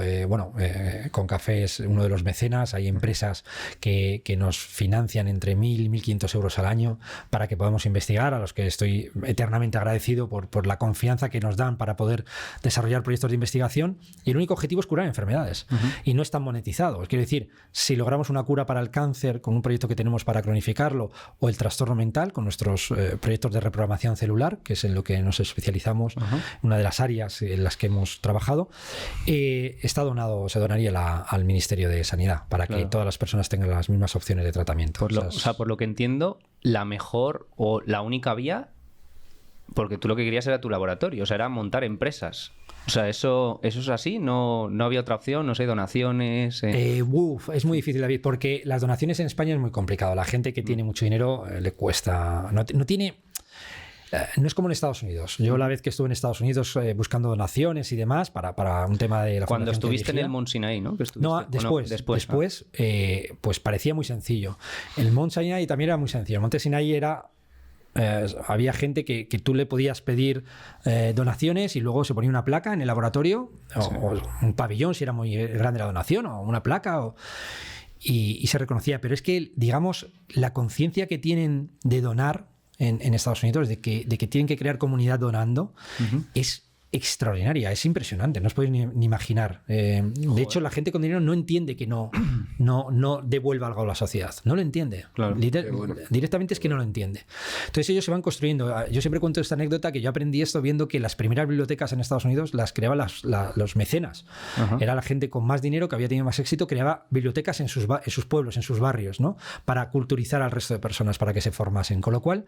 Concafé es uno de los mecenas. Hay empresas que nos financian entre 1.000 y 1.500 euros al año para que podamos investigar, a los que estoy eternamente agradecido por la confianza que nos dan para poder desarrollar proyectos de investigación. Y el único objetivo es curar enfermedades. Y no están monetizados. Quiero decir, si logramos una cura para el cáncer con un proyecto que tenemos para cronificarlo, o el trastorno mental con nuestros proyectos de reprogramación celular, que es en lo que nos especializamos, una de las áreas en las que hemos trabajado, se donaría al Ministerio de Sanidad para que todas las personas tengan las mismas opciones de tratamiento.
Por lo que entiendo, la mejor o la única vía, porque tú lo que querías era tu laboratorio, o sea, era montar empresas. O sea, eso es así, no había otra opción, no sé, donaciones.
Es muy difícil, David, porque las donaciones en España es muy complicado. La gente que tiene mucho dinero le cuesta. No tiene. No es como en Estados Unidos. Yo la vez que estuve en Estados Unidos buscando donaciones y demás para un tema de la
Cuando estuviste en el Mount Sinai, ¿no?
No, después pues parecía muy sencillo. El Mount Sinai también era muy sencillo. El Monte Sinai era... había gente que tú le podías pedir donaciones, y luego se ponía una placa en el laboratorio, o un pabellón si era muy grande la donación, o una placa, y se reconocía. Pero es que, digamos, la conciencia que tienen de donar en Estados Unidos, de que tienen que crear comunidad donando, es extraordinaria, es impresionante, no os podéis ni imaginar. De hecho, la gente con dinero no entiende que no devuelva algo a la sociedad, no lo entiende.
Claro.
Directamente es que no lo entiende. Entonces ellos se van construyendo. Yo siempre cuento esta anécdota, que yo aprendí esto viendo que las primeras bibliotecas en Estados Unidos las creaban los mecenas. Era la gente con más dinero, que había tenido más éxito, creaba bibliotecas en sus pueblos, en sus barrios, ¿no? Para culturizar al resto de personas, para que se formasen. Con lo cual,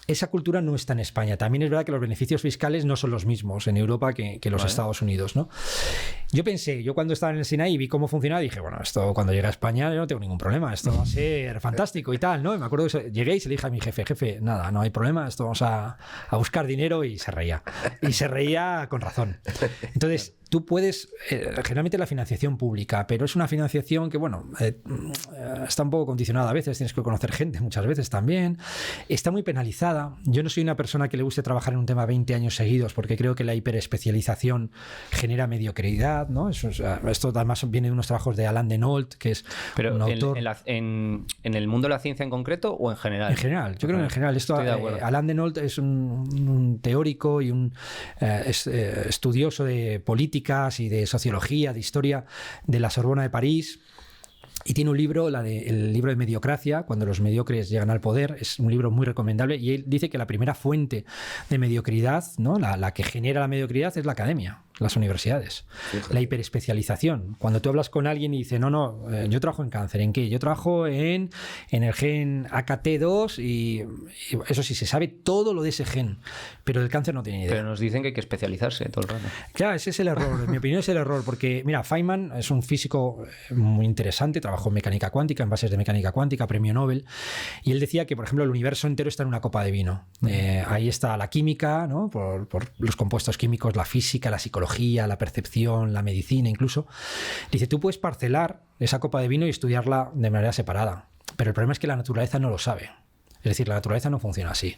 esa cultura no está en España. También es verdad que los beneficios fiscales no son los mismos en Europa que los Estados Unidos, ¿no? Yo cuando estaba en el Sinai y vi cómo funcionaba, dije, bueno, esto cuando llegue a España yo no tengo ningún problema, esto va a ser fantástico y tal, ¿no? Y me acuerdo que llegué y se le dije a mi jefe, nada, no hay problema, esto vamos a buscar dinero, y se reía. Y se reía con razón. Entonces, tú puedes, generalmente la financiación pública, pero es una financiación que, bueno, está un poco condicionada a veces, tienes que conocer gente muchas veces también, está muy penalizada. Yo no soy una persona que le guste trabajar en un tema 20 años seguidos, porque creo que la hiperespecialización genera mediocridad, ¿no? Esto además viene de unos trabajos de Alain Denolt, que es un autor...
¿En el mundo de la ciencia en concreto o en general?
En general, yo creo que en general. Alain Denolt es un teórico y un estudioso de política y de sociología, de historia, de la Sorbona de París, y tiene un libro, el libro de Mediocracia, cuando los mediocres llegan al poder. Es un libro muy recomendable, y él dice que la primera fuente de mediocridad, ¿no? la que genera la mediocridad, es la academia. las universidades.
Fíjate.
La hiperespecialización. Cuando tú hablas con alguien y dice, yo trabajo en cáncer. ¿En qué? Yo trabajo en el gen AKT2 y eso sí, se sabe todo lo de ese gen, pero del cáncer no tiene ni idea.
Pero nos dicen que hay que especializarse todo el rato.
Claro, ese es el error. En mi opinión es el error, porque mira, Feynman es un físico muy interesante, trabajó en mecánica cuántica, en bases de mecánica cuántica, premio Nobel, y él decía que, por ejemplo, el universo entero está en una copa de vino. Ahí está la química, ¿no? por los compuestos químicos, la física, la psicología, la percepción, la medicina incluso. Dice, tú puedes parcelar esa copa de vino y estudiarla de manera separada, pero el problema es que la naturaleza no lo sabe. Es decir, la naturaleza no funciona así.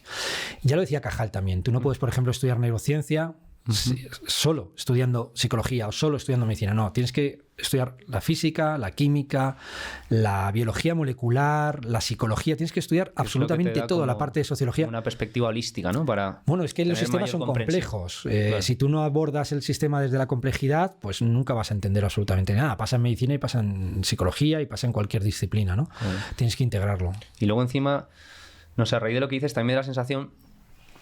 Ya lo decía Cajal también. Tú no puedes, por ejemplo, estudiar neurociencia solo estudiando psicología o solo estudiando medicina. No, tienes que estudiar la física, la química, la biología molecular, la psicología. Tienes que estudiar absolutamente todo, la parte de sociología.
Una perspectiva holística, ¿no?
Bueno, es que los sistemas son complejos. Claro. Si tú no abordas el sistema desde la complejidad, pues nunca vas a entender absolutamente nada. Pasa en medicina y pasa en psicología y pasa en cualquier disciplina, ¿no? Tienes que integrarlo.
Y luego encima, no sé, a raíz de lo que dices, también me da la sensación,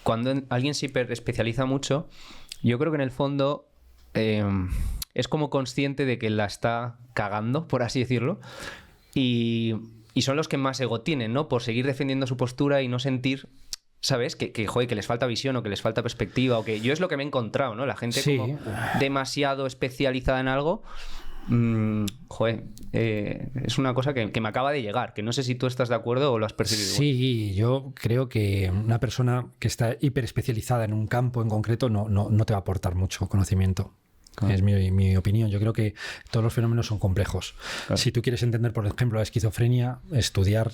cuando alguien se hiperespecializa mucho, yo creo que en el fondo es como consciente de que la está cagando, por así decirlo, y son los que más ego tienen, ¿no? Por seguir defendiendo su postura y no sentir, ¿sabes? Joder, que les falta visión o que les falta perspectiva, o que yo es lo que me he encontrado, ¿no? La gente como demasiado especializada en algo. Es una cosa que me acaba de llegar, que no sé si tú estás de acuerdo o lo has percibido igual.
Sí, yo creo que una persona que está hiperespecializada en un campo en concreto no te va a aportar mucho conocimiento. Claro. Es mi opinión. Yo creo que todos los fenómenos son complejos. Claro. Si tú quieres entender, por ejemplo, la esquizofrenia, estudiar,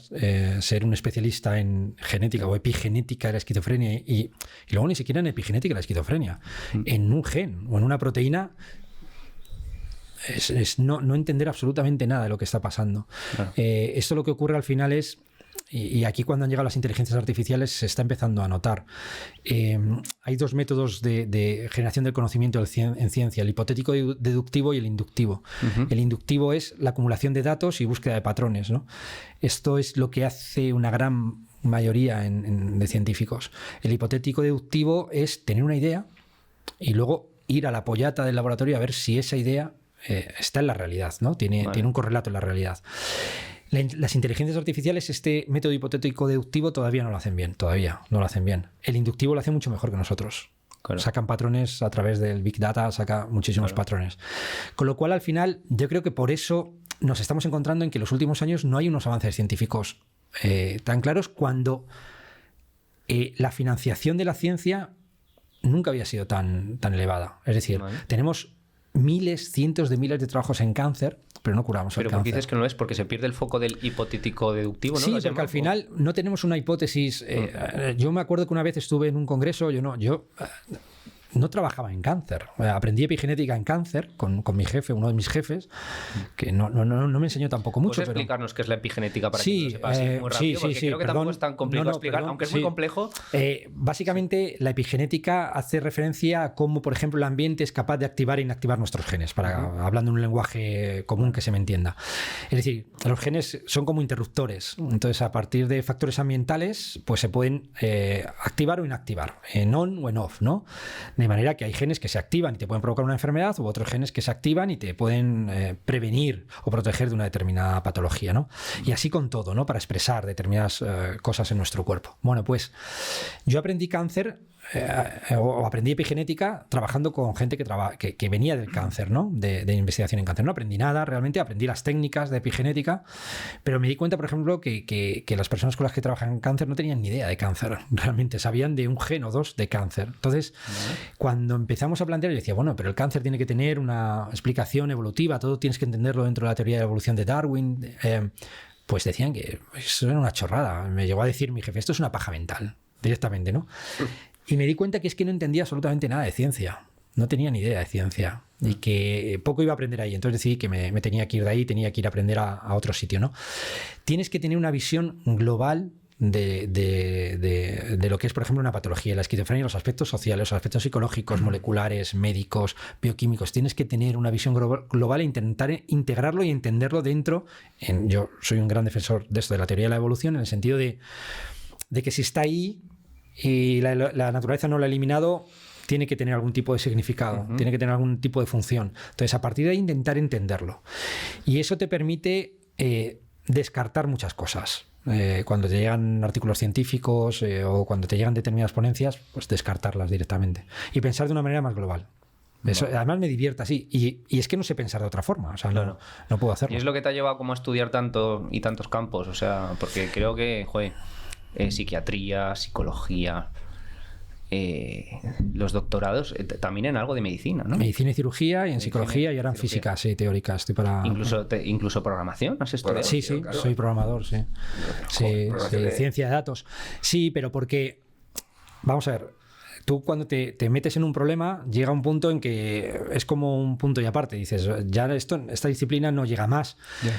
ser un especialista en genética o epigenética de la esquizofrenia y luego ni siquiera en epigenética de la esquizofrenia, en un gen o en una proteína, es no entender absolutamente nada de lo que está pasando. Claro. Esto lo que ocurre al final es, y aquí cuando han llegado las inteligencias artificiales se está empezando a notar, hay dos métodos de generación del conocimiento en ciencia, el hipotético deductivo y el inductivo. El inductivo es la acumulación de datos y búsqueda de patrones, ¿no? Esto es lo que hace una gran mayoría de científicos. El hipotético deductivo es tener una idea y luego ir a la pollata del laboratorio a ver si esa idea está en la realidad, ¿no? Tiene un correlato en la realidad. Las inteligencias artificiales, este método hipotético deductivo todavía no lo hacen bien, El inductivo lo hace mucho mejor que nosotros. Claro. Sacan patrones a través del Big Data, saca muchísimos patrones. Con lo cual, al final, yo creo que por eso nos estamos encontrando en que en los últimos años no hay unos avances científicos tan claros cuando la financiación de la ciencia nunca había sido tan elevada. Es decir, tenemos cientos de miles de trabajos en cáncer, pero no curamos el cáncer.
Pero ¿por qué dices que no lo es? Porque se pierde el foco del hipotético deductivo, ¿no?
Sí, porque al final no tenemos una hipótesis. Yo me acuerdo que una vez estuve en un congreso, yo no trabajaba en cáncer. Aprendí epigenética en cáncer con mi jefe, uno de mis jefes, que no me enseñó tampoco mucho.
¿Puedes explicarnos qué es la epigenética para que lo sepas muy rápido? Porque creo que tampoco es tan complicado explicar, aunque es muy complejo.
Básicamente, la epigenética hace referencia a cómo, por ejemplo, el ambiente es capaz de activar e inactivar nuestros genes, hablando en un lenguaje común que se me entienda. Es decir, los genes son como interruptores. Entonces, a partir de factores ambientales, pues se pueden activar o inactivar, en on o en off, ¿no? De manera que hay genes que se activan y te pueden provocar una enfermedad, u otros genes que se activan y te pueden prevenir o proteger de una determinada patología, ¿no? Y así con todo, ¿no? Para expresar determinadas cosas en nuestro cuerpo. Bueno, pues yo aprendí cáncer o aprendí epigenética trabajando con gente que venía del cáncer, ¿no? De investigación en cáncer. No aprendí nada, realmente aprendí las técnicas de epigenética, pero me di cuenta, por ejemplo, que las personas con las que trabajan en cáncer no tenían ni idea de cáncer. Realmente sabían de un gen o dos de cáncer. Entonces, cuando empezamos a plantear, yo decía, bueno, pero el cáncer tiene que tener una explicación evolutiva, todo tienes que entenderlo dentro de la teoría de la evolución de Darwin. Pues decían que eso era una chorrada. Me llegó a decir mi jefe, esto es una paja mental, directamente, ¿no? Y me di cuenta que es que no entendía absolutamente nada de ciencia. No tenía ni idea de ciencia. Y que poco iba a aprender ahí. Entonces decidí que me tenía que ir de ahí, tenía que ir a aprender a otro sitio, ¿no? Tienes que tener una visión global de lo que es, por ejemplo, una patología, la esquizofrenia, los aspectos sociales, los aspectos psicológicos, moleculares, médicos, bioquímicos. Tienes que tener una visión global e intentar integrarlo y entenderlo dentro. Yo soy un gran defensor de esto, de la teoría de la evolución, en el sentido de que si está ahí y la naturaleza no lo ha eliminado, tiene que tener algún tipo de significado, tiene que tener algún tipo de función. Entonces, a partir de ahí, intentar entenderlo. Y eso te permite descartar muchas cosas. Cuando te llegan artículos científicos o cuando te llegan determinadas ponencias, pues descartarlas directamente. Y pensar de una manera más global. Eso, además me divierte así. Y es que no sé pensar de otra forma. O sea,
Claro.
no puedo hacerlo.
¿Y es lo que te ha llevado como a estudiar tanto y tantos campos? O sea, porque creo que, joder, psiquiatría, psicología, los doctorados, también en algo de medicina, ¿no?
Medicina y cirugía, y en
Medicina
psicología, y ahora en
cirugía.
física, sí, teórica. Estoy para...
Incluso programación, ¿has estudiado?
Sí, sí,
Claro.
soy programador, sí. Sí,
programación de-
ciencia de datos. Sí, pero porque, vamos a ver, tú cuando te metes en un problema, llega un punto en que es como un punto y aparte. Dices, ya esta disciplina no llega más.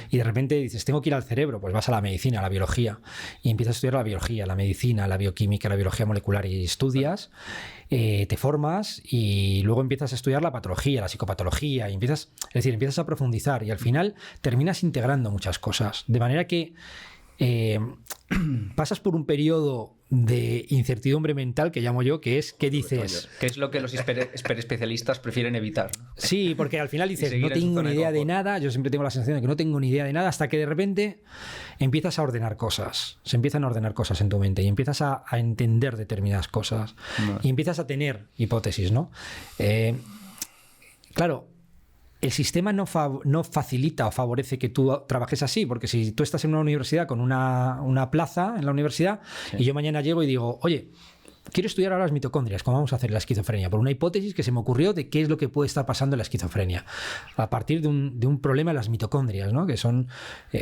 Y de repente dices, tengo que ir al cerebro, pues vas a la medicina, a la biología, y empiezas a estudiar la biología, la medicina, la bioquímica, la biología molecular, y estudias, te formas y luego empiezas a estudiar la patología, la psicopatología, y empiezas a profundizar y al final terminas integrando muchas cosas. De manera que pasas por un periodo de incertidumbre mental que llamo yo, que es ¿qué dices?
Que es lo que los especialistas prefieren evitar, ¿no?
Sí, porque al final dices,
seguir
no
en su
tengo
zona
ni
de
idea de
confort.
nada, yo siempre tengo la sensación de que no tengo ni idea de nada, hasta que de repente empiezas a ordenar cosas, se empiezan a ordenar cosas en tu mente y empiezas a entender determinadas cosas y empiezas a tener hipótesis, ¿no? Claro, el sistema no facilita o favorece que tú trabajes así, porque si tú estás en una universidad con una plaza en la universidad y yo mañana llego y digo, oye, quiero estudiar ahora las mitocondrias, ¿cómo vamos a hacer la esquizofrenia? Por una hipótesis que se me ocurrió de qué es lo que puede estar pasando en la esquizofrenia, a partir de un problema de las mitocondrias, ¿no? Que son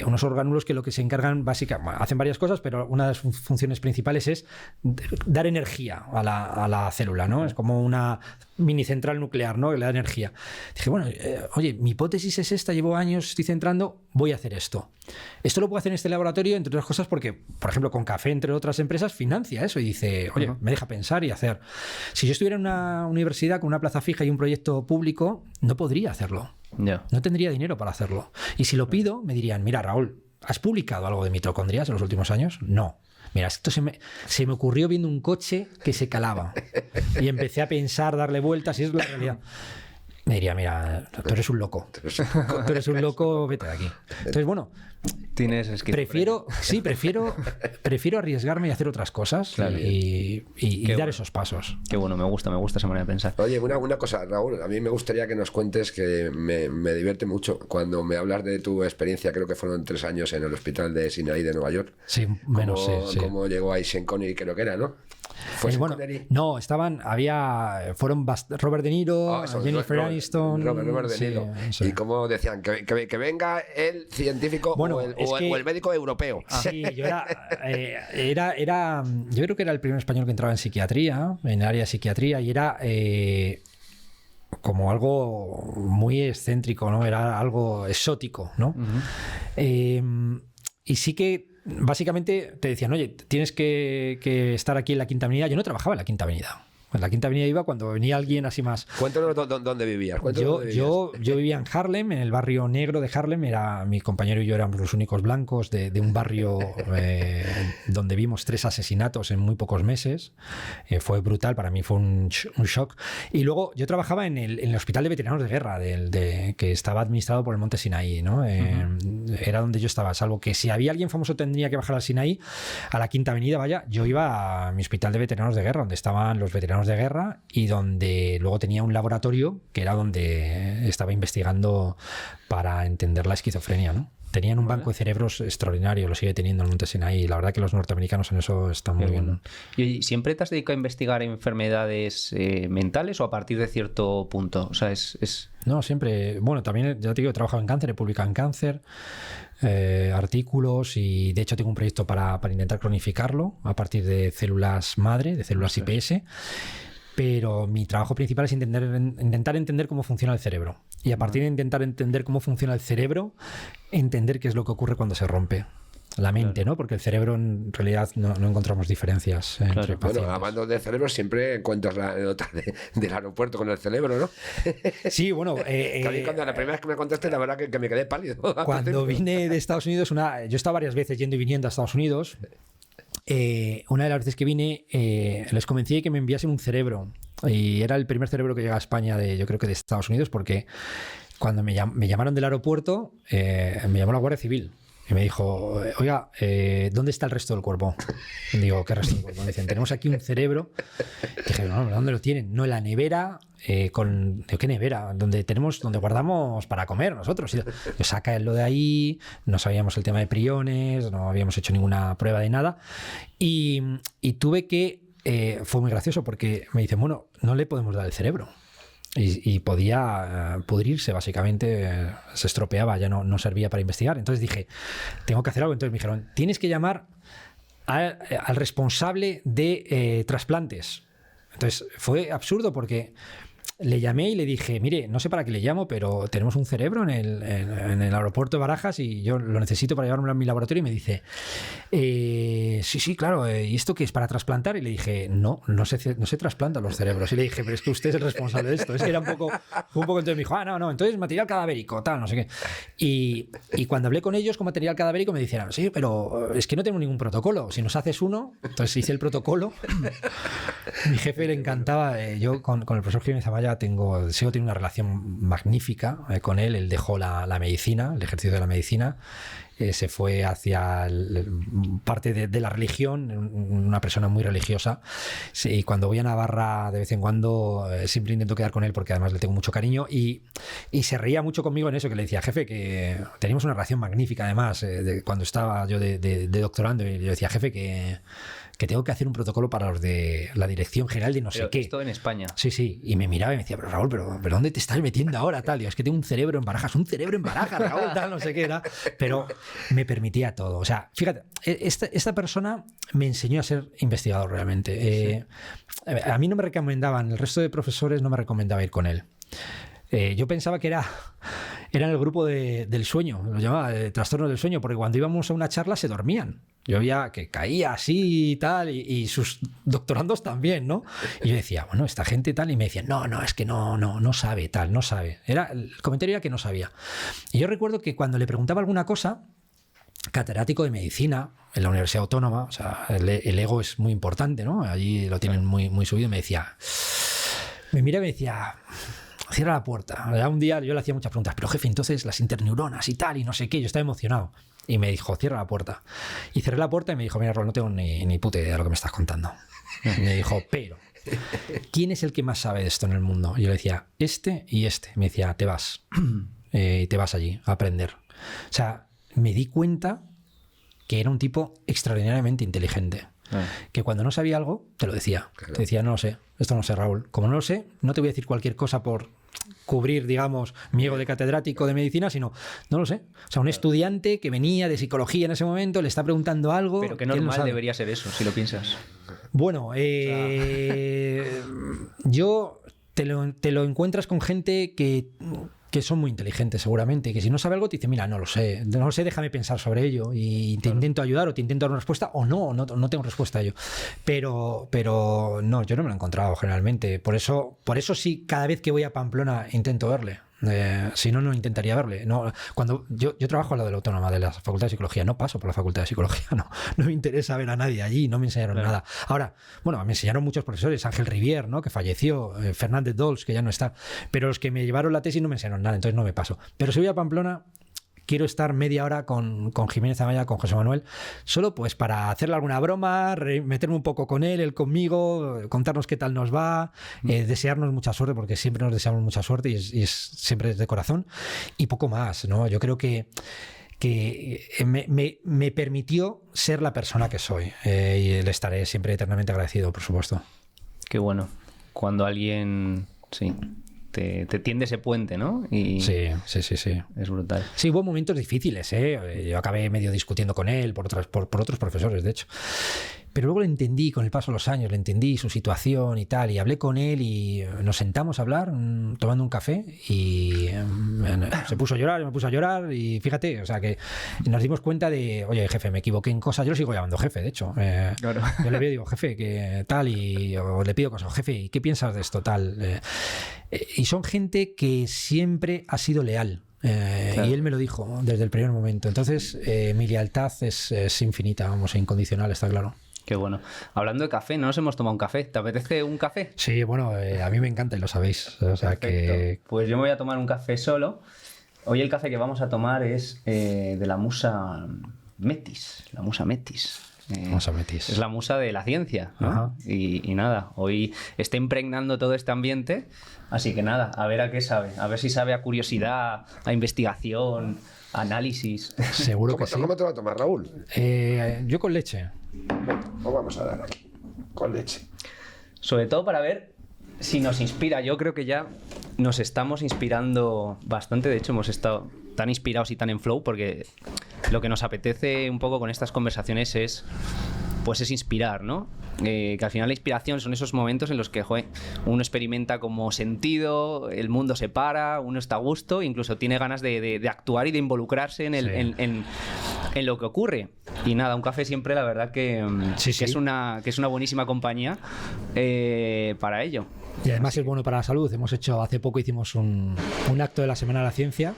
unos orgánulos que lo que se encargan básicamente, hacen varias cosas, pero una de las funciones principales es dar energía a la célula, ¿no? Es como una mini central nuclear, ¿no? Que le da energía. Dije, bueno, oye, mi hipótesis es esta, llevo años, estoy centrando, voy a hacer esto. Esto lo puedo hacer en este laboratorio, entre otras cosas, porque, por ejemplo, con Café, entre otras empresas, financia eso y dice, oye, me deja pensar y hacer. Si yo estuviera en una universidad con una plaza fija y un proyecto público, no podría hacerlo.
Ya.
No tendría dinero para hacerlo. Y si lo pido, me dirían, mira, Raúl, ¿has publicado algo de mitocondrias en los últimos años? No. Mira, esto se me ocurrió viendo un coche que se calaba. Y empecé a pensar, darle vueltas, y es la realidad. Me diría, mira, tú eres un loco. Tú eres un loco, vete de aquí. Entonces, bueno,
Tienes esquizofrenia.
prefiero arriesgarme y hacer otras cosas,
Claro.
y
Qué
dar
bueno.
esos pasos.
Qué bueno, me gusta esa manera de pensar.
Oye, una cosa, Raúl, a mí me gustaría que nos cuentes, que me divierte mucho cuando me hablas de tu experiencia, creo que fueron 3 años en el hospital de Sinaí de Nueva York.
Sí, menos, sí.
Cómo llegó ahí Sean Connery, creo que era, ¿no? ¿Fue Sean
Bueno,
Connery?
no, fueron Robert De Niro,
Ah, eso,
Jennifer Aniston.
Robert De Niro.
Sí.
Y cómo decían, que venga el científico
Bueno,
o el
es que-
médico europeo.
Sí, yo yo creo que era el primer español que entraba en psiquiatría, en el área de psiquiatría, y era como algo muy excéntrico, ¿no? Era algo exótico, ¿no? Y sí que básicamente te decían, oye, tienes que estar aquí en la Quinta Avenida. Yo no trabajaba en la Quinta Avenida. En la Quinta Avenida iba cuando venía alguien así más.
Cuéntanos dónde vivías.
Yo vivía en Harlem, en el barrio negro de Harlem. Mi compañero y yo éramos los únicos blancos de un barrio donde vimos 3 asesinatos en muy pocos meses. Fue brutal, para mí fue un shock. Y luego yo trabajaba en el Hospital de Veteranos de Guerra, que estaba administrado por el Monte Sinaí, ¿no? Era donde yo estaba, salvo que si había alguien famoso tendría que bajar al Sinaí, a la Quinta Avenida, vaya, yo iba a mi Hospital de Veteranos de Guerra, donde estaban los veteranos de guerra, y donde luego tenía un laboratorio que era donde estaba investigando para entender la esquizofrenia, ¿no? Tenían un banco de cerebros extraordinario, lo sigue teniendo el Monte Sinaí. La verdad que los norteamericanos en eso están muy bien.
¿Y siempre te has dedicado a investigar enfermedades mentales o a partir de cierto punto? O sea,
No, siempre. Bueno, también ya te digo, he trabajado en cáncer, he publicado en cáncer, artículos, y de hecho tengo un proyecto para intentar cronificarlo a partir de células madre, de células IPS. Pero mi trabajo principal es intentar entender cómo funciona el cerebro. Y a partir de intentar entender cómo funciona el cerebro, entender qué es lo que ocurre cuando se rompe la mente, ¿no? Porque el cerebro en realidad no encontramos diferencias entre pacientes.
Bueno, hablando de cerebro, siempre encuentras la anécdota del aeropuerto con el cerebro, ¿no?
Sí, bueno.
Que a mí cuando la primera vez que me contaste, la verdad que me quedé pálido.
Cuando vine de Estados Unidos, yo he estado varias veces yendo y viniendo a Estados Unidos. Una de las veces que vine, les convencí de que me enviasen un cerebro Y era el primer cerebro que llega a España yo creo que de Estados Unidos, porque cuando me llamaron del aeropuerto, me llamó la Guardia Civil. Y me dijo, oiga, ¿dónde está el resto del cuerpo? Y digo, ¿qué resto del cuerpo? Me dicen, tenemos aquí un cerebro. Y dije, no, ¿dónde lo tienen? No, en la nevera. Digo, ¿qué nevera? Donde guardamos para comer nosotros. Y yo, saca lo de ahí, no sabíamos el tema de priones, no habíamos hecho ninguna prueba de nada. Y tuve que... fue muy gracioso porque me dicen, bueno, no le podemos dar el cerebro. Y podía pudrirse, básicamente, se estropeaba, ya no servía para investigar. Entonces dije, tengo que hacer algo. Entonces me dijeron, tienes que llamar al responsable de trasplantes. Entonces fue absurdo porque le llamé y le dije, mire, no sé para qué le llamo, pero tenemos un cerebro en el aeropuerto de Barajas y yo lo necesito para llevármelo a mi laboratorio. Y me dice, sí, claro, ¿y esto qué es, para trasplantar? Y le dije, no se trasplantan los cerebros. Y le dije, pero es que usted es el responsable de esto. Es que era un poco, entonces me dijo, no, entonces material cadavérico, tal, no sé qué. Y cuando hablé con ellos con material cadavérico me dijeron, sí, pero es que no tengo ningún protocolo. Si nos haces uno, entonces hice el protocolo. Mi jefe le encantaba, yo con el profesor Jiménez Amaya sigo teniendo una relación magnífica con él. Él dejó la medicina, el ejercicio de la medicina, se fue hacia parte de la religión, una persona muy religiosa. Sí, y cuando voy a Navarra de vez en cuando siempre intento quedar con él porque además le tengo mucho cariño y se reía mucho conmigo en eso, que le decía, jefe, que teníamos una relación magnífica además cuando estaba yo de doctorando, y yo decía, jefe, que tengo que hacer un protocolo para los de la Dirección General de no sé qué.
Esto en España.
Sí. Y me miraba y me decía, pero Raúl, ¿pero dónde te estás metiendo ahora? Tal. Y yo, es que tengo un cerebro en Barajas, Raúl, tal, no sé qué era. Pero me permitía todo. O sea, fíjate, esta persona me enseñó a ser investigador realmente. Sí. A mí no me recomendaban, el resto de profesores no me recomendaba ir con él. Yo pensaba que era en el grupo del sueño, lo llamaba de trastorno del sueño, porque cuando íbamos a una charla se dormían. Yo veía que caía así y tal, y sus doctorandos también, ¿no? Y yo decía, bueno, esta gente tal, y me decían, no, es que no sabe, tal, no sabe. El comentario era que no sabía. Y yo recuerdo que cuando le preguntaba alguna cosa, catedrático de medicina en la Universidad Autónoma, o sea, el ego es muy importante, ¿no? Allí lo tienen muy, muy subido, y me miraba y me decía, cierra la puerta. Un día yo le hacía muchas preguntas, pero jefe, entonces las interneuronas y tal, y no sé qué, yo estaba emocionado. Y me dijo, cierra la puerta. Y cerré la puerta y me dijo, mira, Raúl, no tengo ni puta idea de lo que me estás contando. Y me dijo, pero, ¿quién es el que más sabe de esto en el mundo? Y yo le decía, este y este. Me decía, te vas. Y te vas allí a aprender. O sea, me di cuenta que era un tipo extraordinariamente inteligente. Que cuando no sabía algo, te lo decía. Claro. Te decía, no lo sé, esto no lo sé, Raúl. Como no lo sé, no te voy a decir cualquier cosa por cubrir, digamos, mi ego de catedrático de medicina, sino, no lo sé. O sea, un estudiante que venía de psicología en ese momento, le está preguntando algo.
Pero qué normal debería ser eso, si lo piensas.
Bueno, yo te lo encuentras con gente que son muy inteligentes seguramente, que si no sabe algo te dice, mira, no lo sé, déjame pensar sobre ello y te intento ayudar o te intento dar una respuesta o no tengo respuesta a ello. Pero no, yo no me lo he encontrado generalmente. Por eso sí, cada vez que voy a Pamplona intento verle. Si no intentaría verle. No, cuando yo trabajo al lado de la Autónoma, de la Facultad de Psicología, no paso por la Facultad de Psicología, no me interesa ver a nadie allí, no me enseñaron nada. Ahora, bueno, me enseñaron muchos profesores, Ángel Rivier, ¿no?, que falleció, Fernández Dols, que ya no está, pero los que me llevaron la tesis no me enseñaron nada, entonces no me paso. Pero si voy a Pamplona, quiero estar media hora con Jiménez Amaya, con José Manuel, solo pues para hacerle alguna broma, meterme un poco con él conmigo, contarnos qué tal nos va, desearnos mucha suerte, porque siempre nos deseamos mucha suerte y siempre es de corazón, y poco más, ¿no? Yo creo que me permitió ser la persona que soy, y le estaré siempre eternamente agradecido, por supuesto.
Qué bueno. Cuando alguien... Sí. Te tiende ese puente, ¿no? Y
sí.
Es brutal.
Sí, hubo momentos difíciles, ¿eh? Yo acabé medio discutiendo con él por otros profesores, de hecho. Pero luego le entendí, con el paso de los años, le entendí su situación y tal, y hablé con él y nos sentamos a hablar tomando un café y se puso a llorar, yo me puse a llorar y fíjate, o sea que nos dimos cuenta de, oye, jefe, me equivoqué en cosas, yo lo sigo llamando jefe, de hecho. Claro. Yo le veo y digo, jefe, que tal, o le pido cosas, jefe, ¿y qué piensas de esto, tal? Y son gente que siempre ha sido leal. Claro. Y él me lo dijo desde el primer momento. Entonces, mi lealtad es infinita, vamos, e incondicional, está claro.
Qué bueno. Hablando de café, no nos hemos tomado un café. ¿Te apetece un café?
Sí, bueno, a mí me encanta y lo sabéis. O sea que...
Pues yo me voy a tomar un café solo. Hoy el café que vamos a tomar es de la musa Metis. La musa Metis.
Musa Metis.
Es la musa de la ciencia, ¿no?
Ajá.
Y nada, hoy está impregnando todo este ambiente. Así que nada, a ver a qué sabe. A ver si sabe a curiosidad, a investigación, a análisis.
Seguro que sí.
¿Cómo te lo tomas, Raúl?
Yo con leche.
Pues vamos a dar aquí, con leche.
Sobre todo para ver si nos inspira. Yo creo que ya nos estamos inspirando bastante. De hecho, hemos estado tan inspirados y tan en flow porque lo que nos apetece un poco con estas conversaciones es inspirar, ¿no? Que al final la inspiración son esos momentos en los que uno experimenta como sentido, el mundo se para, uno está a gusto, incluso tiene ganas de actuar y de involucrarse en lo que ocurre. Y nada, un café siempre, la verdad que es una buenísima compañía para ello.
Y además es bueno para la salud. Hace poco hicimos un acto de la Semana de la Ciencia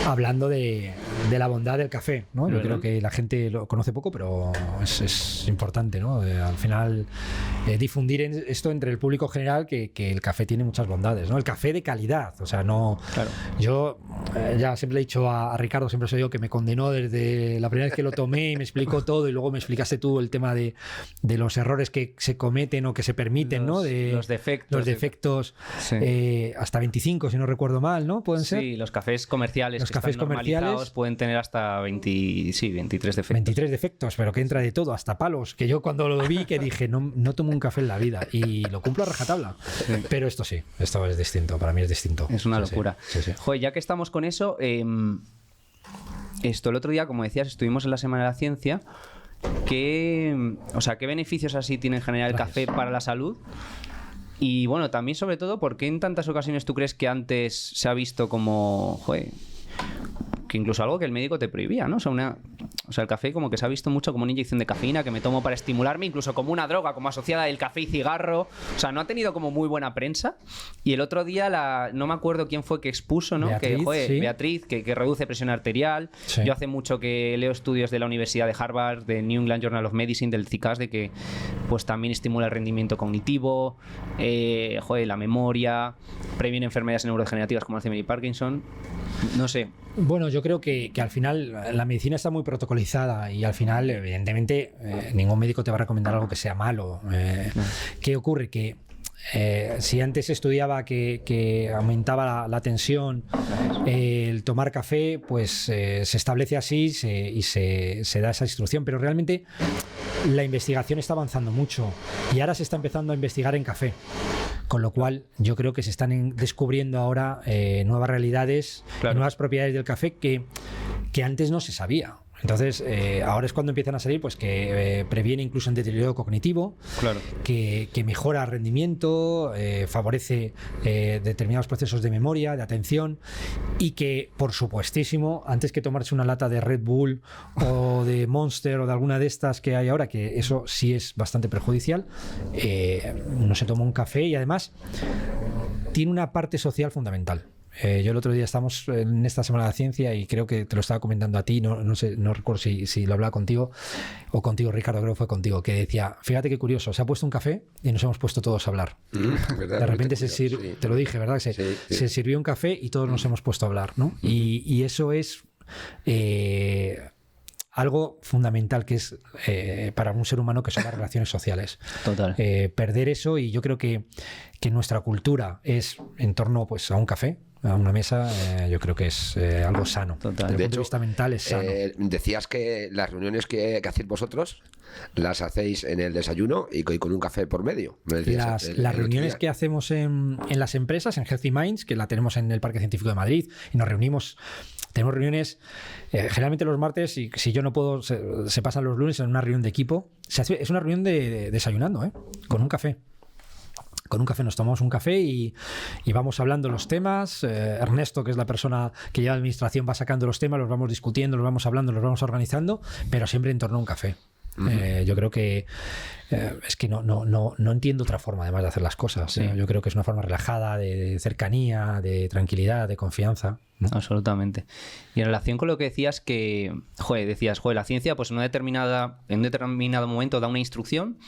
hablando de la bondad del café, ¿no? Yo creo que la gente lo conoce poco, pero es importante, ¿no? Al final difundir esto entre el público general, que el café tiene muchas bondades, ¿no? El café de calidad, o sea, no...
Claro.
Yo ya siempre le he dicho a Ricardo, siempre soy yo, que me condenó desde la primera vez que lo tomé y me explicó todo, y luego me explicaste tú el tema de los errores que se cometen o que se permiten, ¿no?
Los defectos.
Sí. Hasta 25, si no recuerdo mal, ¿no? ¿Pueden ser?
Sí, los cafés comerciales
comerciales
pueden tener hasta 23 defectos.
23 defectos, pero que entra de todo, hasta palos. Que yo cuando lo vi que dije, no tomo un café en la vida, y lo cumplo a rajatabla. Sí. Pero esto es distinto, para mí es distinto.
Es una locura.
Sí.
Joder, ya que estamos con eso, el otro día, como decías, estuvimos en la Semana de la Ciencia. ¿Qué beneficios así tiene en general el café para la salud? Y bueno, también sobre todo, ¿por qué en tantas ocasiones tú crees que antes se ha visto como, que incluso algo que el médico te prohibía, ¿no? O sea, el café como que se ha visto mucho como una inyección de cafeína que me tomo para estimularme, incluso como una droga, como asociada al café y cigarro. O sea, no ha tenido como muy buena prensa. Y el otro día, no me acuerdo quién fue que expuso, ¿no? Beatriz, que reduce presión arterial. Sí. Yo hace mucho que leo estudios de la Universidad de Harvard, de New England Journal of Medicine, del CICAS, de que pues también estimula el rendimiento cognitivo, la memoria, previene enfermedades neurodegenerativas como Alzheimer y Parkinson. No sé.
Bueno, yo creo que al final la medicina está muy protocolizada y al final, evidentemente, ningún médico te va a recomendar algo que sea malo. ¿Qué ocurre? Que si antes se estudiaba que aumentaba la tensión, el tomar café, pues se establece así y se da esa instrucción, pero realmente la investigación está avanzando mucho y ahora se está empezando a investigar en café. Con lo cual, yo creo que se están descubriendo ahora nuevas realidades, claro, y nuevas propiedades del café que antes no se sabía. Entonces, ahora es cuando empiezan a salir, pues que previene incluso el deterioro cognitivo, claro, que mejora el rendimiento, favorece determinados procesos de memoria, de atención, y que, por supuestísimo, antes que tomarse una lata de Red Bull o de Monster o de alguna de estas que hay ahora, que eso sí es bastante perjudicial, no se toma un café y además tiene una parte social fundamental. Yo el otro día estamos en esta Semana de la Ciencia y creo que te lo estaba comentando a ti, no sé, no recuerdo si lo hablaba contigo o contigo, Ricardo, creo que fue contigo, que decía, fíjate qué curioso, se ha puesto un café y nos hemos puesto todos a hablar. De repente te lo dije, ¿verdad? Se sirvió un café y todos nos hemos puesto a hablar, ¿no? Y eso es algo fundamental que es para un ser humano, que son las relaciones sociales.
Total.
Perder eso, y yo creo que nuestra cultura es en torno pues a un café, a una mesa, yo creo que es algo sano.
Total.
Desde el punto de vista mental es sano.
Decías que las reuniones que hacéis vosotros las hacéis en el desayuno y con un café por medio.
Las reuniones que hacemos en las empresas, en Healthy Minds, que la tenemos en el Parque Científico de Madrid, y nos reunimos. Tenemos reuniones generalmente los martes, y si yo no puedo, se pasan los lunes en una reunión de equipo. Es una reunión de desayunando, con un café. Con un café nos tomamos un café y vamos hablando los temas. Ernesto, que es la persona que lleva la administración, va sacando los temas, los vamos discutiendo, los vamos hablando, los vamos organizando, pero siempre en torno a un café. Yo creo que es que no entiendo otra forma además de hacer las cosas.
Sí.
Yo creo que es una forma relajada, de cercanía, de tranquilidad, de confianza, ¿no?
Absolutamente. Y en relación con lo que decías decías, la ciencia pues en un determinado momento da una instrucción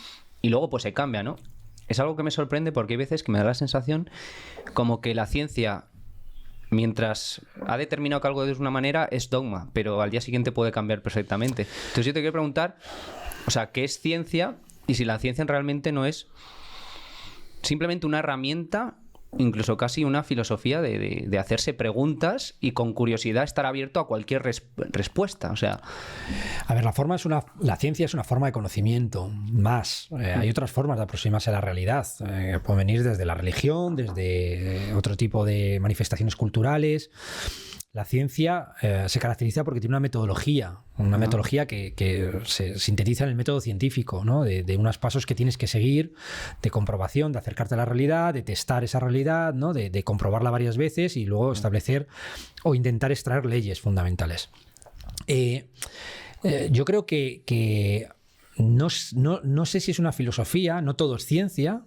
y luego pues se cambia, ¿no? Es algo que me sorprende porque hay veces que me da la sensación como que la ciencia, mientras ha determinado que algo es una manera, es dogma, pero al día siguiente puede cambiar perfectamente. Entonces yo te quiero preguntar, o sea, ¿qué es ciencia? Y si la ciencia realmente no es simplemente una herramienta, incluso casi una filosofía de hacerse preguntas y con curiosidad estar abierto a cualquier respuesta. O sea,
a ver, la ciencia es una forma de conocimiento más. Hay otras formas de aproximarse a la realidad. Pueden venir desde la religión, desde otro tipo de manifestaciones culturales. La ciencia se caracteriza porque tiene una metodología que se sintetiza en el método científico, ¿no? De unos pasos que tienes que seguir, de comprobación, de acercarte a la realidad, de testar esa realidad, ¿no? De comprobarla varias veces y luego establecer o intentar extraer leyes fundamentales. Yo creo que no sé si es una filosofía, no todo es ciencia.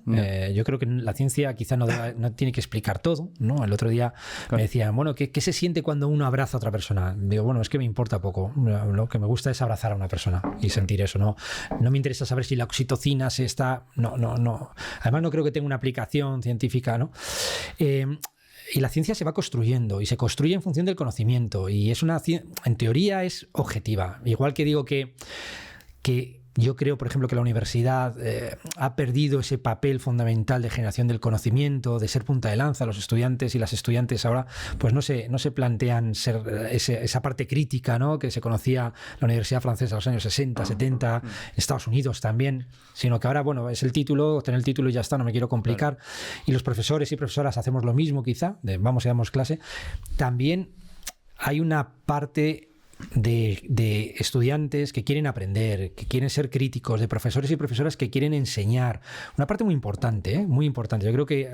Yo creo que la ciencia quizá no tiene que explicar todo, ¿no? El otro día me decían, bueno, ¿qué se siente cuando uno abraza a otra persona? Digo, bueno, es que me importa poco. Lo que me gusta es abrazar a una persona y sentir eso. No me interesa saber si la oxitocina se está... No. Además, no creo que tenga una aplicación científica, ¿no? Y la ciencia se va construyendo y se construye en función del conocimiento y en teoría es objetiva. Igual que digo que yo creo, por ejemplo, que la universidad ha perdido ese papel fundamental de generación del conocimiento, de ser punta de lanza. Los estudiantes y las estudiantes ahora pues no se plantean ser esa parte crítica, ¿no? Que se conocía la Universidad Francesa en los años 60, 70, en Estados Unidos también, sino que ahora, bueno, es el título, obtener el título y ya está, no me quiero complicar. Claro. Y los profesores y profesoras hacemos lo mismo quizá, vamos y damos clase. También hay una parte de estudiantes que quieren aprender, que quieren ser críticos, de profesores y profesoras que quieren enseñar. Una parte muy importante, ¿eh? Muy importante. Yo creo que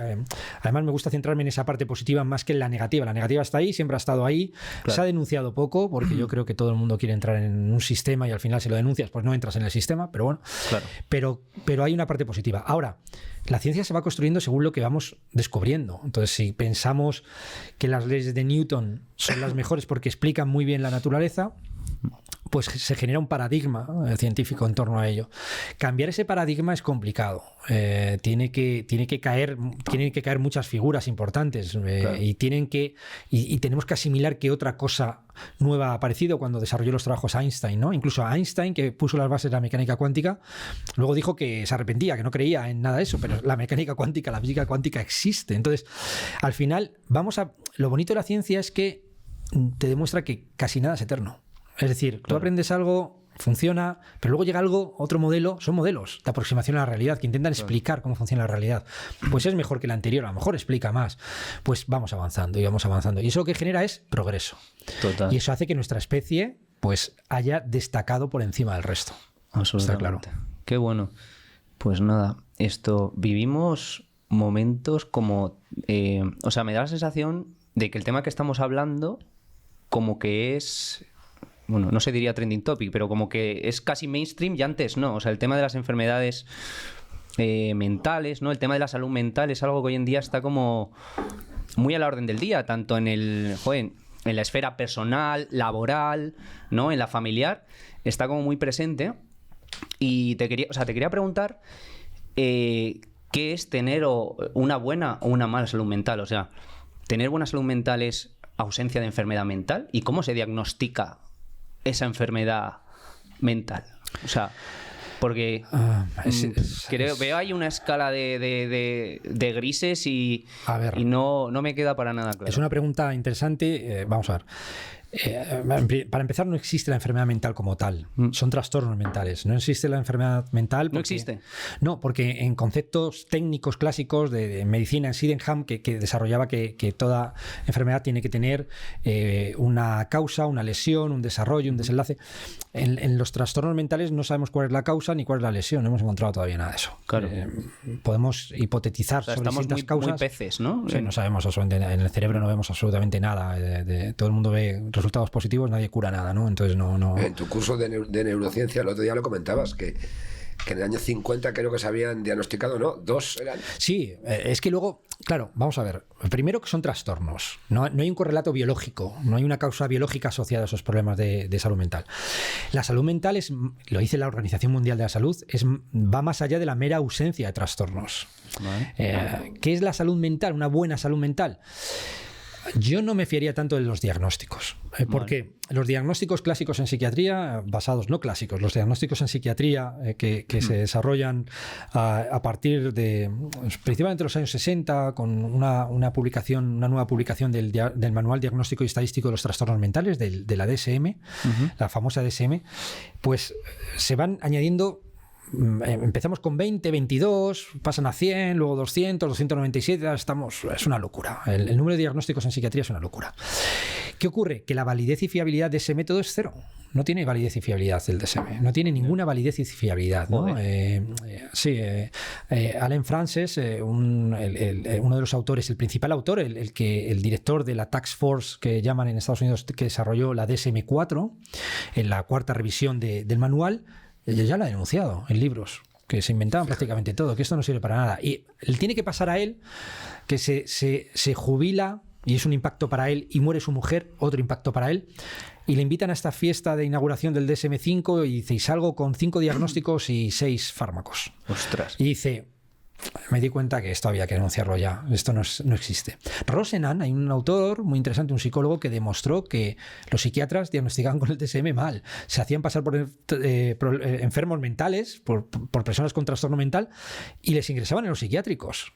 además me gusta centrarme en esa parte positiva más que en la negativa. La negativa está ahí, siempre ha estado ahí. Claro. Se ha denunciado poco porque yo creo que todo el mundo quiere entrar en un sistema y al final si lo denuncias pues no entras en el sistema, pero bueno. Claro. Pero hay una parte positiva. Ahora, la ciencia se va construyendo según lo que vamos descubriendo. Entonces, si pensamos que las leyes de Newton son las mejores porque explican muy bien la naturaleza, pues se genera un paradigma científico en torno a ello. Cambiar ese paradigma es complicado. Tiene que caer muchas figuras importantes claro. y tenemos que asimilar que otra cosa nueva ha aparecido cuando desarrolló los trabajos Einstein, ¿no? Incluso Einstein, que puso las bases de la mecánica cuántica, luego dijo que se arrepentía, que no creía en nada de eso, pero la mecánica cuántica, la física cuántica existe. Entonces, al final, lo bonito de la ciencia es que te demuestra que casi nada es eterno. Es decir, claro. Tú aprendes algo, funciona, pero luego llega algo, otro modelo, son modelos de aproximación a la realidad que intentan explicar cómo funciona la realidad. Pues es mejor que el anterior, a lo mejor explica más. Pues vamos avanzando y vamos avanzando. Y eso lo que genera es progreso. Total. Y eso hace que nuestra especie pues haya destacado por encima del resto.
Absolutamente. Está claro. Qué bueno. Pues nada, vivimos momentos como... o sea, me da la sensación de que el tema que estamos hablando como que es... Bueno, no se diría trending topic, pero como que es casi mainstream y antes no. O sea, el tema de las enfermedades mentales, ¿no? El tema de la salud mental es algo que hoy en día está como muy a la orden del día, tanto en la esfera personal, laboral, ¿no? En la familiar, está como muy presente. Y te quería preguntar qué es tener una buena o una mala salud mental. O sea, tener buena salud mental es ausencia de enfermedad mental. ¿Y cómo se diagnostica esa enfermedad mental? O sea, porque veo ahí una escala de grises y no me queda para nada claro.
Es una pregunta interesante. Vamos a ver. Para empezar, no existe la enfermedad mental como tal. Son trastornos mentales. No existe la enfermedad mental.
¿No existe?
No, porque en conceptos técnicos clásicos de medicina, en Sydenham, que desarrollaba que toda enfermedad tiene que tener una causa, una lesión, un desarrollo, un desenlace. En los trastornos mentales no sabemos cuál es la causa ni cuál es la lesión. No hemos encontrado todavía nada de eso.
Claro.
Podemos hipotetizar sobre
estamos
distintas
muy
causas.
Muy peces, ¿no?
Sí, no sabemos absolutamente, en el cerebro no vemos absolutamente nada. Todo el mundo ve resultados positivos, nadie cura nada, ¿no? Entonces no.
En tu curso de neurociencia, el otro día lo comentabas, que en el año 50 creo que se habían diagnosticado, ¿no? 2 eran.
Sí, es que luego, claro, vamos a ver. Primero que son trastornos. No hay un correlato biológico, no hay una causa biológica asociada a esos problemas de salud mental. La salud mental lo dice la Organización Mundial de la Salud, va más allá de la mera ausencia de trastornos. Vale. ¿Qué es la salud mental? Una buena salud mental. Yo no me fiaría tanto de los diagnósticos, porque los diagnósticos clásicos en psiquiatría, no clásicos, los diagnósticos en psiquiatría que se desarrollan a partir de principalmente los años 60, con una nueva publicación del Manual Diagnóstico y Estadístico de los Trastornos Mentales, de la DSM, la famosa DSM, pues se van añadiendo. Empezamos con 20, 22, pasan a 100, luego 200, 297, es una locura. El número de diagnósticos en psiquiatría es una locura. ¿Qué ocurre? Que la validez y fiabilidad de ese método es cero. No tiene validez y fiabilidad el DSM. No tiene ninguna validez y fiabilidad, ¿no? Allen Frances, uno de los autores, el principal autor, el director de la Task Force que llaman en Estados Unidos, que desarrolló la DSM-4, en la 4ª revisión del manual, ya lo ha denunciado en libros, que se inventaban prácticamente todo, que esto no sirve para nada. Y le tiene que pasar a él que se jubila, y es un impacto para él, y muere su mujer, otro impacto para él, y le invitan a esta fiesta de inauguración del DSM-5 y dice, y salgo con 5 diagnósticos y 6 fármacos.
Ostras.
Y dice, me di cuenta que esto había que denunciarlo ya, esto no existe. Rosenan, hay un autor muy interesante, un psicólogo, que demostró que los psiquiatras diagnosticaban con el DSM mal, se hacían pasar por enfermos mentales, por personas con trastorno mental, y les ingresaban en los psiquiátricos.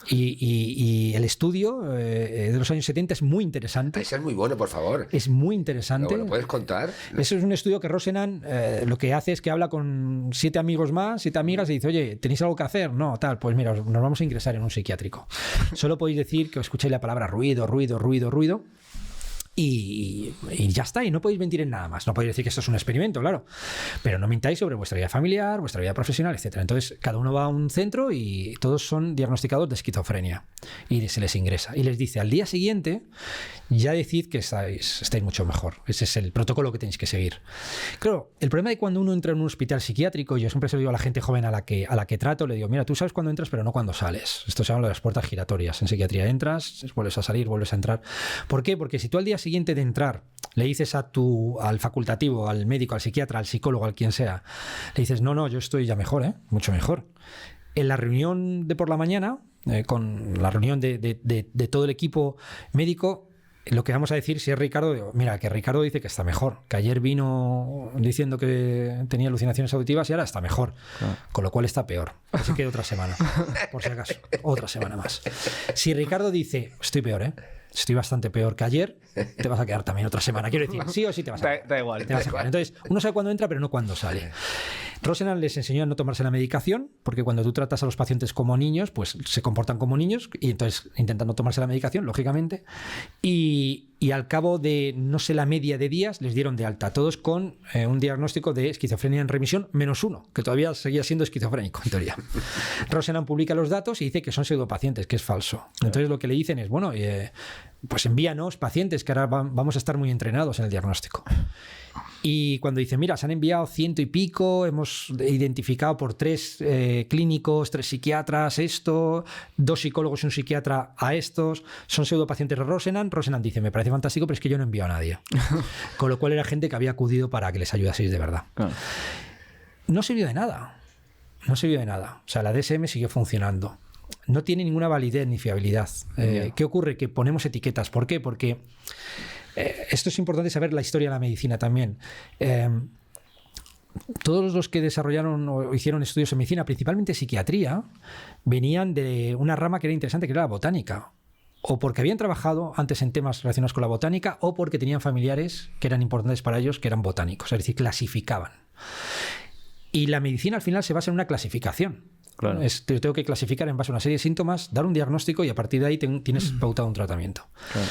Y el estudio de los años 70 es muy interesante.
Ese es muy bueno, por favor.
Es muy interesante.
¿Lo puedes contar?
Eso es un estudio que Rosenan lo que hace es que habla con 7 amigos más, 7 amigas, y dice, oye, ¿tenéis algo que hacer? No, tal, pues mira, nos vamos a ingresar en un psiquiátrico. Solo podéis decir que os escucháis la palabra ruido, ruido, ruido, ruido. Y ya está, y no podéis mentir en nada más. No podéis decir que esto es un experimento, claro, pero no mintáis sobre vuestra vida familiar, vuestra vida profesional, etc. Entonces, cada uno va a un centro y todos son diagnosticados de esquizofrenia y se les ingresa. Y les dice, al día siguiente, ya decid que estáis mucho mejor. Ese es el protocolo que tenéis que seguir. Claro, el problema de cuando uno entra en un hospital psiquiátrico, yo siempre se lo digo a la gente joven a la que trato, le digo, mira, tú sabes cuándo entras, pero no cuándo sales. Esto se llama las puertas giratorias. En psiquiatría entras, vuelves a salir, vuelves a entrar. ¿Por qué? Porque si tú al día siguiente de entrar le dices al facultativo, al médico, al psiquiatra, al psicólogo, al quien sea, le dices, no, yo estoy ya mejor, mucho mejor. En la reunión de por la mañana, con la reunión de todo el equipo médico, lo que vamos a decir, si es Ricardo, digo, mira, que Ricardo dice que está mejor, que ayer vino diciendo que tenía alucinaciones auditivas y ahora está mejor, con lo cual está peor. Así que otra semana, por si acaso, otra semana más. Si Ricardo dice, estoy peor, estoy bastante peor que ayer, te vas a quedar también otra semana. Quiero decir, sí o sí te vas a quedar.
Da igual.
Entonces, uno sabe cuándo entra, pero no cuándo sale. Rosenan les enseñó a no tomarse la medicación, porque cuando tú tratas a los pacientes como niños, pues se comportan como niños y entonces intentan no tomarse la medicación, lógicamente. Y al cabo de, no sé, la media de días, les dieron de alta. Todos con un diagnóstico de esquizofrenia en remisión, -1, que todavía seguía siendo esquizofrénico, en teoría. Rosenan publica los datos y dice que son pseudopacientes, que es falso. Entonces lo que le dicen es, bueno, pues envíanos pacientes, que ahora vamos a estar muy entrenados en el diagnóstico. Y cuando dice, mira, se han enviado 100 y pico, hemos identificado por 3 clínicos, 3 psiquiatras, 2 psicólogos y un psiquiatra a estos, son pseudopacientes de Rosenan. Rosenan dice, me parece fantástico, pero es que yo no envío a nadie. Con lo cual era gente que había acudido para que les ayudaseis de verdad. Claro. No sirvió de nada. No sirvió de nada. O sea, la DSM siguió funcionando. No tiene ninguna validez ni fiabilidad. ¿Qué ocurre? Que ponemos etiquetas. ¿Por qué? Porque esto es importante saber la historia de la medicina también. Todos los que desarrollaron o hicieron estudios en medicina, principalmente psiquiatría, venían de una rama que era interesante, que era la botánica. O porque habían trabajado antes en temas relacionados con la botánica, o porque tenían familiares que eran importantes para ellos, que eran botánicos, es decir, clasificaban. Y la medicina al final se basa en una clasificación. Claro. Tengo que clasificar en base a una serie de síntomas, dar un diagnóstico y a partir de ahí tienes pautado un tratamiento. Claro.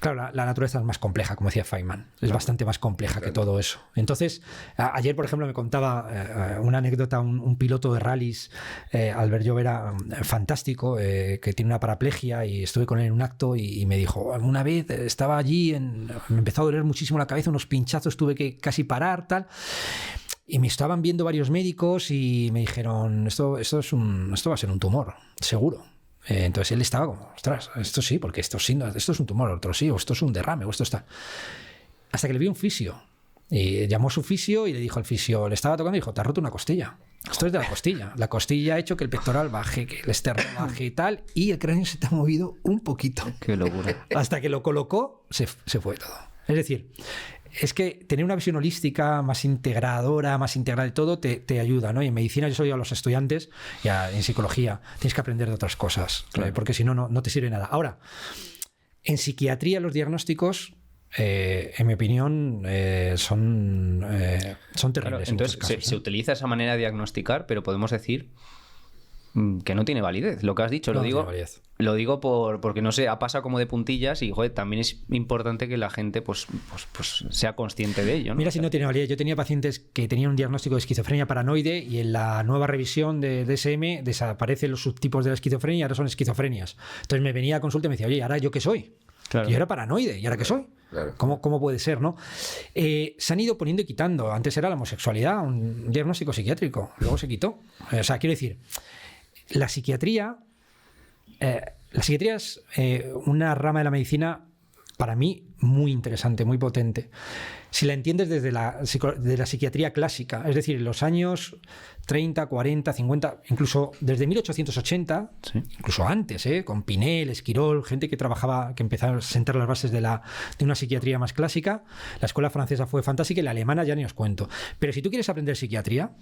claro, la naturaleza es más compleja, como decía Feynman. Es bastante más compleja que todo eso. Entonces, ayer, por ejemplo, me contaba una anécdota, un piloto de rallies, Albert Llovera, fantástico, que tiene una paraplegia, y estuve con él en un acto y me dijo, una vez estaba allí, me empezó a doler muchísimo la cabeza, unos pinchazos, tuve que casi parar, tal. Y me estaban viendo varios médicos y me dijeron, esto va a ser un tumor, seguro. Entonces él estaba como, ostras, esto sí, porque esto es un tumor, otro sí, o esto es un derrame, o esto está... Hasta que le vi un fisio. Y llamó a su fisio y le dijo al fisio, le estaba tocando y dijo, te has roto una costilla. Esto es de la costilla. La costilla ha hecho que el pectoral baje, que el externo baje y tal, y el cráneo se te ha movido un poquito.
Qué locura.
Hasta que lo colocó, se fue todo. Es decir, es que tener una visión holística más integradora, más integral de todo, te ayuda, ¿no? Y en medicina, yo soy a los estudiantes, ya en psicología, tienes que aprender de otras cosas, claro, porque si no, no te sirve nada. Ahora, en psiquiatría los diagnósticos, en mi opinión, son terribles.
Claro, entonces, casos, se utiliza esa manera de diagnosticar, pero podemos decir que no tiene validez. Lo que has dicho, lo digo porque no sé, ha pasado como de puntillas y, joder, también es importante que la gente pues sea consciente de ello, ¿no?
Mira, si no tiene validez. Yo tenía pacientes que tenían un diagnóstico de esquizofrenia paranoide y en la nueva revisión de DSM desaparecen los subtipos de la esquizofrenia y ahora son esquizofrenias. Entonces me venía a consulta y me decía, oye, ¿ahora yo qué soy? Claro. Yo era paranoide, ¿y ahora qué soy? Claro. ¿Cómo puede ser, no? Se han ido poniendo y quitando. Antes era la homosexualidad, un diagnóstico psiquiátrico. Luego se quitó. O sea, quiero decir, la psiquiatría es una rama de la medicina, para mí, muy interesante, muy potente. Si la entiendes desde la psiquiatría clásica, es decir, en los años 30, 40, 50, incluso desde 1880, sí, incluso antes, con Pinel, Esquirol, gente que trabajaba, que empezaron a sentar las bases de una psiquiatría más clásica. La escuela francesa fue fantástica y la alemana ya ni os cuento. Pero si tú quieres aprender psiquiatría,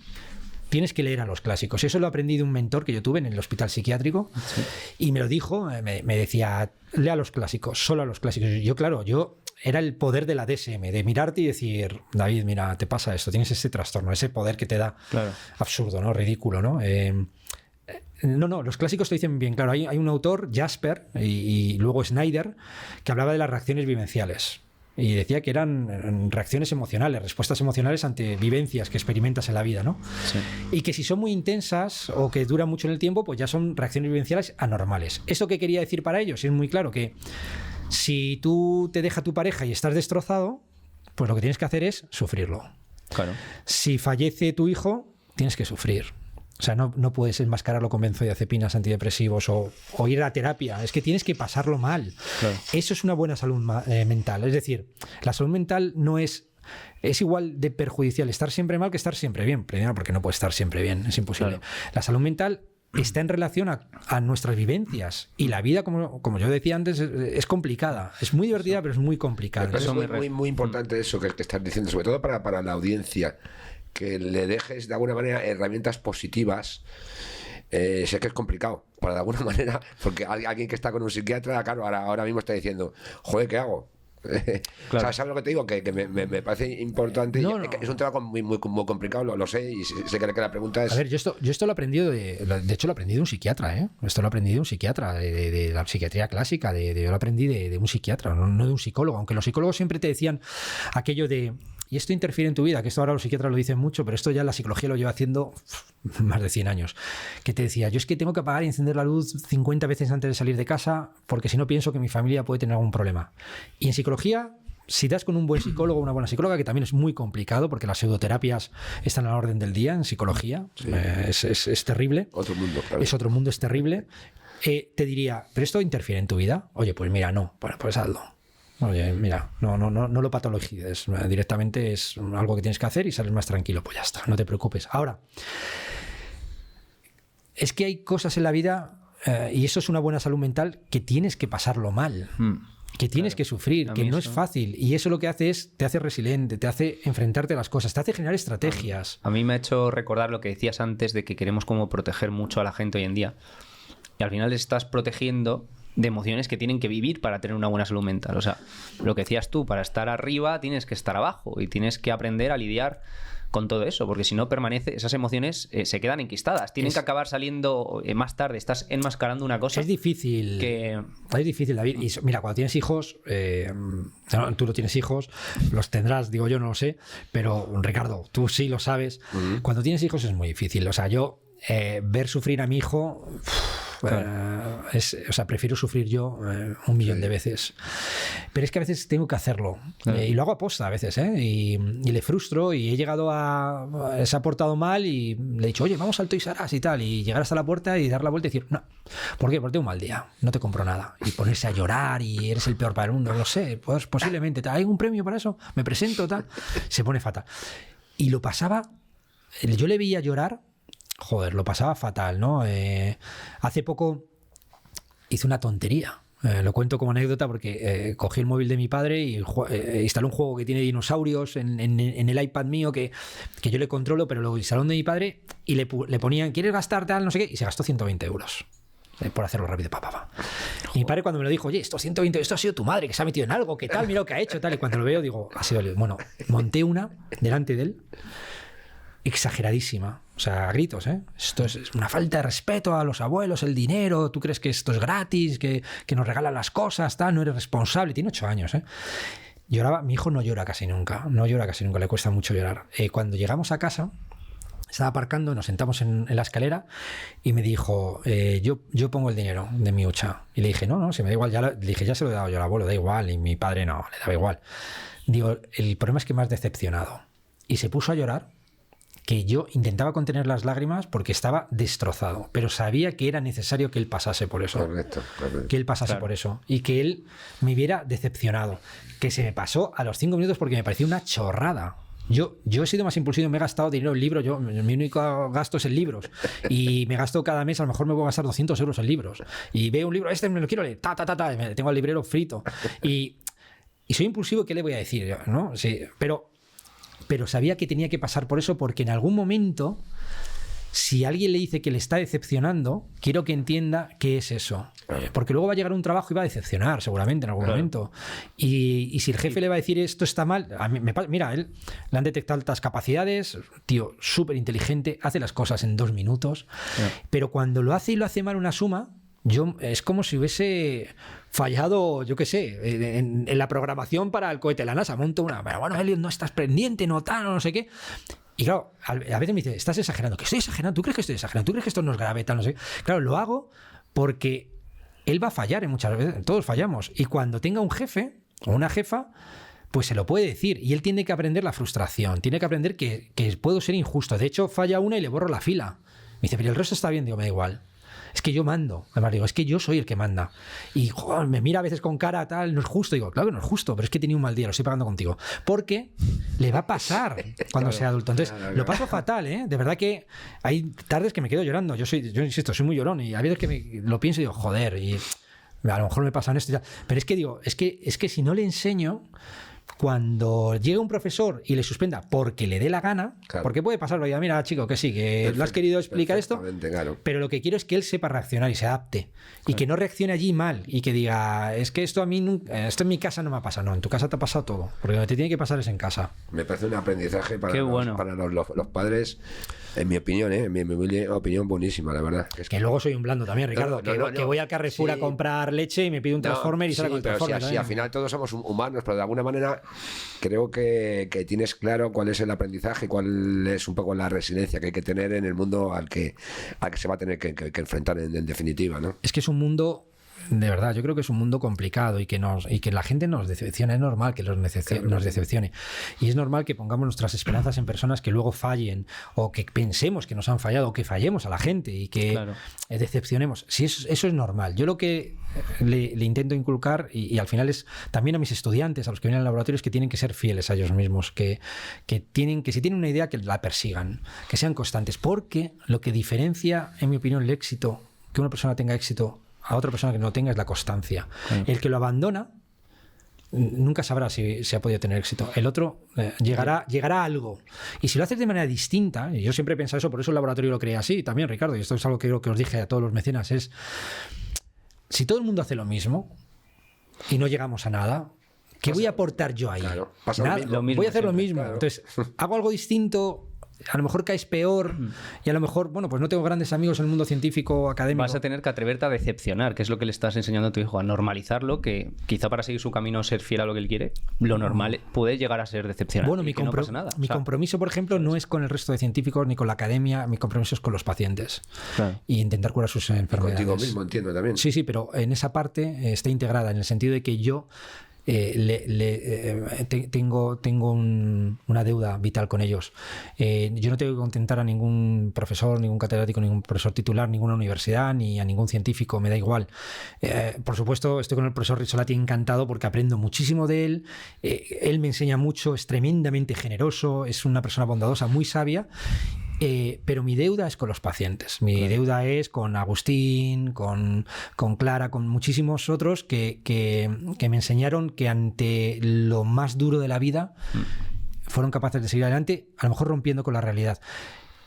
tienes que leer a los clásicos. Eso lo aprendí de un mentor que yo tuve en el hospital psiquiátrico, sí, y me lo dijo, me decía, lea a los clásicos, solo a los clásicos. Yo era el poder de la DSM, de mirarte y decir, David, mira, te pasa esto, tienes ese trastorno, ese poder que te da, claro, absurdo, ¿no? Ridículo, ¿no? No, los clásicos te dicen bien, claro, hay un autor, Jasper, y luego Snyder, que hablaba de las reacciones vivenciales. Y decía que eran reacciones emocionales, respuestas emocionales ante vivencias que experimentas en la vida, ¿no? Sí. Y que si son muy intensas o que duran mucho en el tiempo, pues ya son reacciones vivenciales anormales. ¿Eso qué quería decir para ellos? Es muy claro que si tú te deja tu pareja y estás destrozado, pues lo que tienes que hacer es sufrirlo. Claro. Si fallece tu hijo, tienes que sufrir. O sea, no puedes enmascararlo con benzodiazepinas, antidepresivos o ir a terapia. Es que tienes que pasarlo mal. Claro. Eso es una buena salud mental. Es decir, la salud mental no es igual de perjudicial estar siempre mal que estar siempre bien. Primero, porque no puedes estar siempre bien, es imposible. Claro. La salud mental está en relación a nuestras vivencias. Y la vida, como yo decía antes, es complicada. Es muy divertida, pero es muy complicada.
Es muy importante eso que estás diciendo, sobre todo para la audiencia, que le dejes de alguna manera herramientas positivas. Sé que es complicado, pero de alguna manera, porque alguien que está con un psiquiatra, claro, ahora mismo está diciendo, joder, ¿qué hago? Claro. ¿Sabes lo que te digo? Que me parece importante. Es un tema muy complicado, lo sé, y sé que la pregunta es...
A ver, yo esto lo he aprendido de hecho lo aprendí de un psiquiatra, ¿eh? Esto lo aprendí de un psiquiatra, de la psiquiatría clásica, yo lo aprendí de un psiquiatra, no de un psicólogo, aunque los psicólogos siempre te decían aquello de... Y esto interfiere en tu vida, que esto ahora los psiquiatras lo dicen mucho, pero esto ya la psicología lo lleva haciendo más de 100 años. Que te decía, yo es que tengo que apagar y encender la luz 50 veces antes de salir de casa, porque si no pienso que mi familia puede tener algún problema. Y en psicología, si das con un buen psicólogo o una buena psicóloga, que también es muy complicado, porque las pseudoterapias están a la orden del día en psicología, sí. Es terrible.
Otro mundo, claro.
Es otro mundo, es terrible. Te diría, ¿pero esto interfiere en tu vida? Oye, pues mira, no. Bueno, pues hazlo. Oye, mira, no lo patologices, directamente es algo que tienes que hacer y sales más tranquilo, pues ya está, no te preocupes. Ahora, es que hay cosas en la vida, y eso es una buena salud mental, que tienes que pasarlo mal, que tienes que sufrir, que no es fácil, y eso lo que hace es, te hace resiliente, te hace enfrentarte a las cosas, te hace generar estrategias.
A mí me ha hecho recordar lo que decías antes de que queremos como proteger mucho a la gente hoy en día, y al final estás protegiendo de emociones que tienen que vivir para tener una buena salud mental. O sea, lo que decías tú, para estar arriba tienes que estar abajo y tienes que aprender a lidiar con todo eso, porque si no permanece, esas emociones se quedan enquistadas, tienen que acabar saliendo más tarde, estás enmascarando una cosa.
Es difícil. Es difícil, David. Y mira, cuando tienes hijos, tú no tienes hijos, los tendrás, digo yo, no lo sé, pero Ricardo, tú sí lo sabes. Cuando tienes hijos es muy difícil. O sea, yo ver sufrir a mi hijo... Claro. Prefiero sufrir yo 1.000.000 de veces. Pero es que a veces tengo que hacerlo. Claro. Y lo hago a posta a veces, y le frustro y he llegado se ha portado mal y le he dicho, oye, vamos al Toys R Us y tal. Y llegar hasta la puerta y dar la vuelta y decir, no. ¿Por qué? Porque tengo un mal día. No te compro nada. Y ponerse a llorar y eres el peor para el mundo. No lo sé. Pues posiblemente. ¿Hay un premio para eso? Me presento, tal. Se pone fatal. Y lo pasaba... Yo le veía llorar. Joder, lo pasaba fatal, ¿no? Hace poco hice una tontería. Lo cuento como anécdota porque cogí el móvil de mi padre y instalé un juego que tiene dinosaurios en el iPad mío que yo le controlo, pero lo instaló de mi padre y le ponían, ¿quieres gastar tal? No sé qué. Y se gastó 120 euros. Por hacerlo rápido, Y mi padre cuando me lo dijo, oye, esto ha sido tu madre que se ha metido en algo, ¿qué tal? Mira lo que ha hecho, tal. Y cuando lo veo digo, ha sido... Bueno, monté una delante de él exageradísima, o sea, a gritos, Esto es una falta de respeto a los abuelos, el dinero, tú crees que esto es gratis, que nos regalan las cosas, tal, no eres responsable, tiene 8 años, Lloraba, mi hijo no llora casi nunca, le cuesta mucho llorar. Cuando llegamos a casa, estaba aparcando, nos sentamos en la escalera y me dijo, yo pongo el dinero de mi hucha. Y le dije, no, se me da igual, le dije, ya se lo he dado yo al abuelo, da igual, y mi padre no, le daba igual. Digo, el problema es que me has decepcionado. Y se puso a llorar, que yo intentaba contener las lágrimas porque estaba destrozado, pero sabía que era necesario que él pasase por eso.
Correcto.
Que él pasase por eso y que él me viera decepcionado. Que se me pasó a los 5 minutos porque me parecía una chorrada. Yo he sido más impulsivo, me he gastado dinero en libros, mi único gasto es en libros y me gasto cada mes, a lo mejor me voy a gastar 200 euros en libros y veo un libro, me lo quiero leer, me tengo al librero frito y soy impulsivo, ¿qué le voy a decir? ¿No? Sí, pero sabía que tenía que pasar por eso porque en algún momento, si alguien le dice que le está decepcionando, quiero que entienda qué es eso. Porque luego va a llegar un trabajo y va a decepcionar seguramente en algún momento. Y si el jefe le va a decir esto está mal, mira, él le han detectado altas capacidades, tío, súper inteligente, hace las cosas en 2 minutos, pero cuando lo hace y lo hace mal una suma, es como si hubiese fallado, yo qué sé, en la programación para el cohete de la NASA. Monto una, bueno, Elliot, no estás pendiente, no tal, no sé qué. Y claro, a veces me dice, estás exagerando. ¿Que estoy exagerando? ¿Tú crees que estoy exagerando? ¿Tú crees que esto no es grave, tal, no sé qué? Claro, lo hago porque él va a fallar muchas veces, todos fallamos. Y cuando tenga un jefe o una jefa, pues se lo puede decir. Y él tiene que aprender la frustración, tiene que aprender que puedo ser injusto. De hecho, falla una y le borro la fila. Me dice, pero el resto está bien. Digo, me da igual. Es que yo mando. Además digo, es que yo soy el que manda. Y joder, me mira a veces con cara tal, no es justo. Digo, claro que no es justo, pero es que he tenido un mal día, lo estoy pagando contigo. Porque le va a pasar cuando sea adulto. Entonces, lo paso fatal, De verdad que hay tardes que me quedo llorando. Yo insisto, soy muy llorón y a veces que lo pienso y digo, joder, y a lo mejor me pasa esto y tal. Pero es que digo, es que si no le enseño... Cuando llega un profesor y le suspenda porque le dé la gana, porque puede pasar, mira, chico, que sí, que lo has querido explicar esto,
claro.
Pero lo que quiero es que él sepa reaccionar y se adapte y que no reaccione allí mal y que diga, es que esto a mí esto en mi casa no me ha pasado. No, en tu casa te ha pasado todo, porque lo que te tiene que pasar es en casa.
Me parece un aprendizaje para los padres, en mi opinión, en mi humilde opinión, buenísima, la verdad.
Que luego soy un blando también, Ricardo, que voy al Carrefour a comprar leche y me pido un Transformer y sale con el Transformer.
Sí, al final todos somos humanos, pero de alguna manera creo que tienes claro cuál es el aprendizaje, cuál es un poco la resiliencia que hay que tener en el mundo al que se va a tener que enfrentar en definitiva, ¿no?
Es que es un mundo, de verdad, yo creo que es un mundo complicado y que la gente nos decepciona. Es normal que nos decepcione y es normal que pongamos nuestras esperanzas en personas que luego fallen o que pensemos que nos han fallado o que fallemos a la gente y que decepcionemos. Sí, eso es normal. Yo lo que le intento inculcar y al final es también a mis estudiantes, a los que vienen al laboratorio, es que tienen que ser fieles a ellos mismos, que si tienen una idea, que la persigan, que sean constantes, porque lo que diferencia, en mi opinión, el éxito, que una persona tenga éxito a otra persona que no tenga, es la constancia. El que lo abandona nunca sabrá si ha podido tener éxito. El otro llegará a algo. Y si lo haces de manera distinta, y yo siempre he pensado eso, por eso el laboratorio lo creé así también, Ricardo, y esto es algo que os dije a todos los mecenas, es si todo el mundo hace lo mismo y no llegamos a nada, ¿Qué voy a aportar yo ahí?
Claro, pasa
Nada,
lo
mismo
voy a hacer lo
siempre,
mismo.
claro.
Entonces, hago algo distinto. A lo mejor caes peor y a lo mejor, bueno, pues no tengo grandes amigos en el mundo científico, académico.
Vas a tener que atreverte a decepcionar, que es lo que le estás enseñando a tu hijo, a normalizarlo, que quizá para seguir su camino, ser fiel a lo que él quiere, lo normal puede llegar a ser decepcionar.
Bueno,
y
mi,
que no pasa nada.
mi
O sea,
compromiso, por ejemplo, no es con el resto de científicos ni con la academia, mi compromiso es con los pacientes
claro.
y intentar curar sus enfermedades.
Contigo mismo, entiendo también.
Sí, pero en esa parte está integrada, en el sentido de que yo tengo una deuda vital con ellos. Yo no tengo que contentar a ningún profesor, ningún catedrático, ningún profesor titular, ninguna universidad, ni a ningún científico, me da igual. Por supuesto, estoy con el profesor Rizzolatti encantado porque aprendo muchísimo de él. Él me enseña mucho, es tremendamente generoso, es una persona bondadosa, muy sabia. Pero mi deuda es con los pacientes. Mi deuda es con Agustín, con Clara, con muchísimos otros que me enseñaron que ante lo más duro de la vida fueron capaces de seguir adelante, a lo mejor rompiendo con la realidad.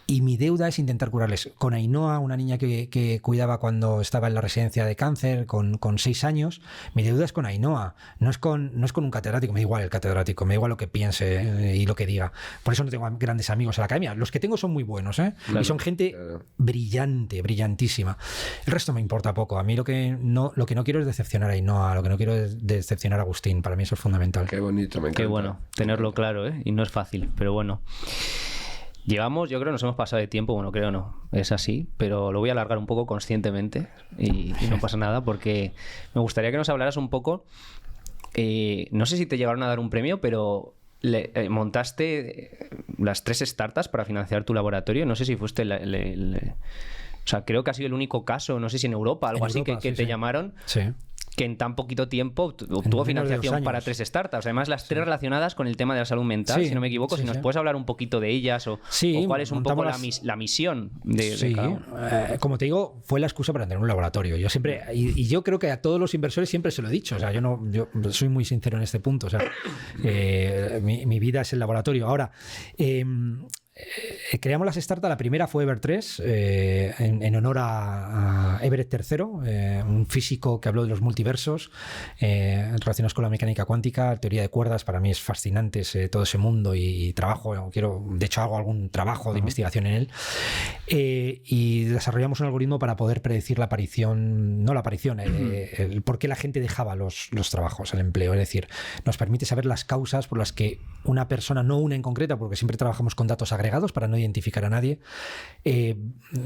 Y mi deuda es intentar curarles. Con Ainhoa, una niña que cuidaba cuando estaba en la residencia de cáncer, con 6 años, mi deuda es con Ainhoa, no es con un catedrático. Me da igual el catedrático, me da igual lo que piense y lo que diga. Por eso no tengo grandes amigos en la academia. Los que tengo son muy buenos, ¿eh?
Claro,
y son gente brillante, brillantísima. El resto me importa poco. A mí lo que no quiero es decepcionar a Ainhoa, lo que no quiero es decepcionar a Agustín. Para mí eso es fundamental.
Qué bonito, me encanta.
Qué bueno, tenerlo claro, ¿eh? Y no es fácil, pero bueno. Llevamos, yo creo, nos hemos pasado de tiempo, bueno, creo no, es así, pero lo voy a alargar un poco conscientemente y no pasa nada porque me gustaría que nos hablaras un poco, no sé si te llegaron a dar un premio, pero montaste las 3 startups para financiar tu laboratorio, no sé si fuiste o sea, creo que ha sido el único caso, no sé si en Europa, algo así, que te llamaron.
Sí.
Que en tan poquito tiempo obtuvo financiación para 3 startups. Además, las 3 relacionadas con el tema de la salud mental, si no me equivoco. Si nos puedes hablar un poquito de ellas o cuál es un poco la misión de cada uno.
Como te digo, fue la excusa para tener un laboratorio. Yo siempre, y yo creo que a todos los inversores siempre se lo he dicho. O sea, yo soy muy sincero en este punto. O sea, mi vida es el laboratorio. Ahora, creamos las startups. La primera fue Ever 3 en honor a Everett III, un físico que habló de los multiversos relacionados con la mecánica cuántica, teoría de cuerdas. Para mí es fascinante todo ese mundo y trabajo, de hecho hago algún trabajo de investigación en él, y desarrollamos un algoritmo para poder predecir el por qué la gente dejaba los trabajos, el empleo. Es decir, nos permite saber las causas por las que una persona, no una en concreta, porque siempre trabajamos con datos agregados para no identificar a nadie,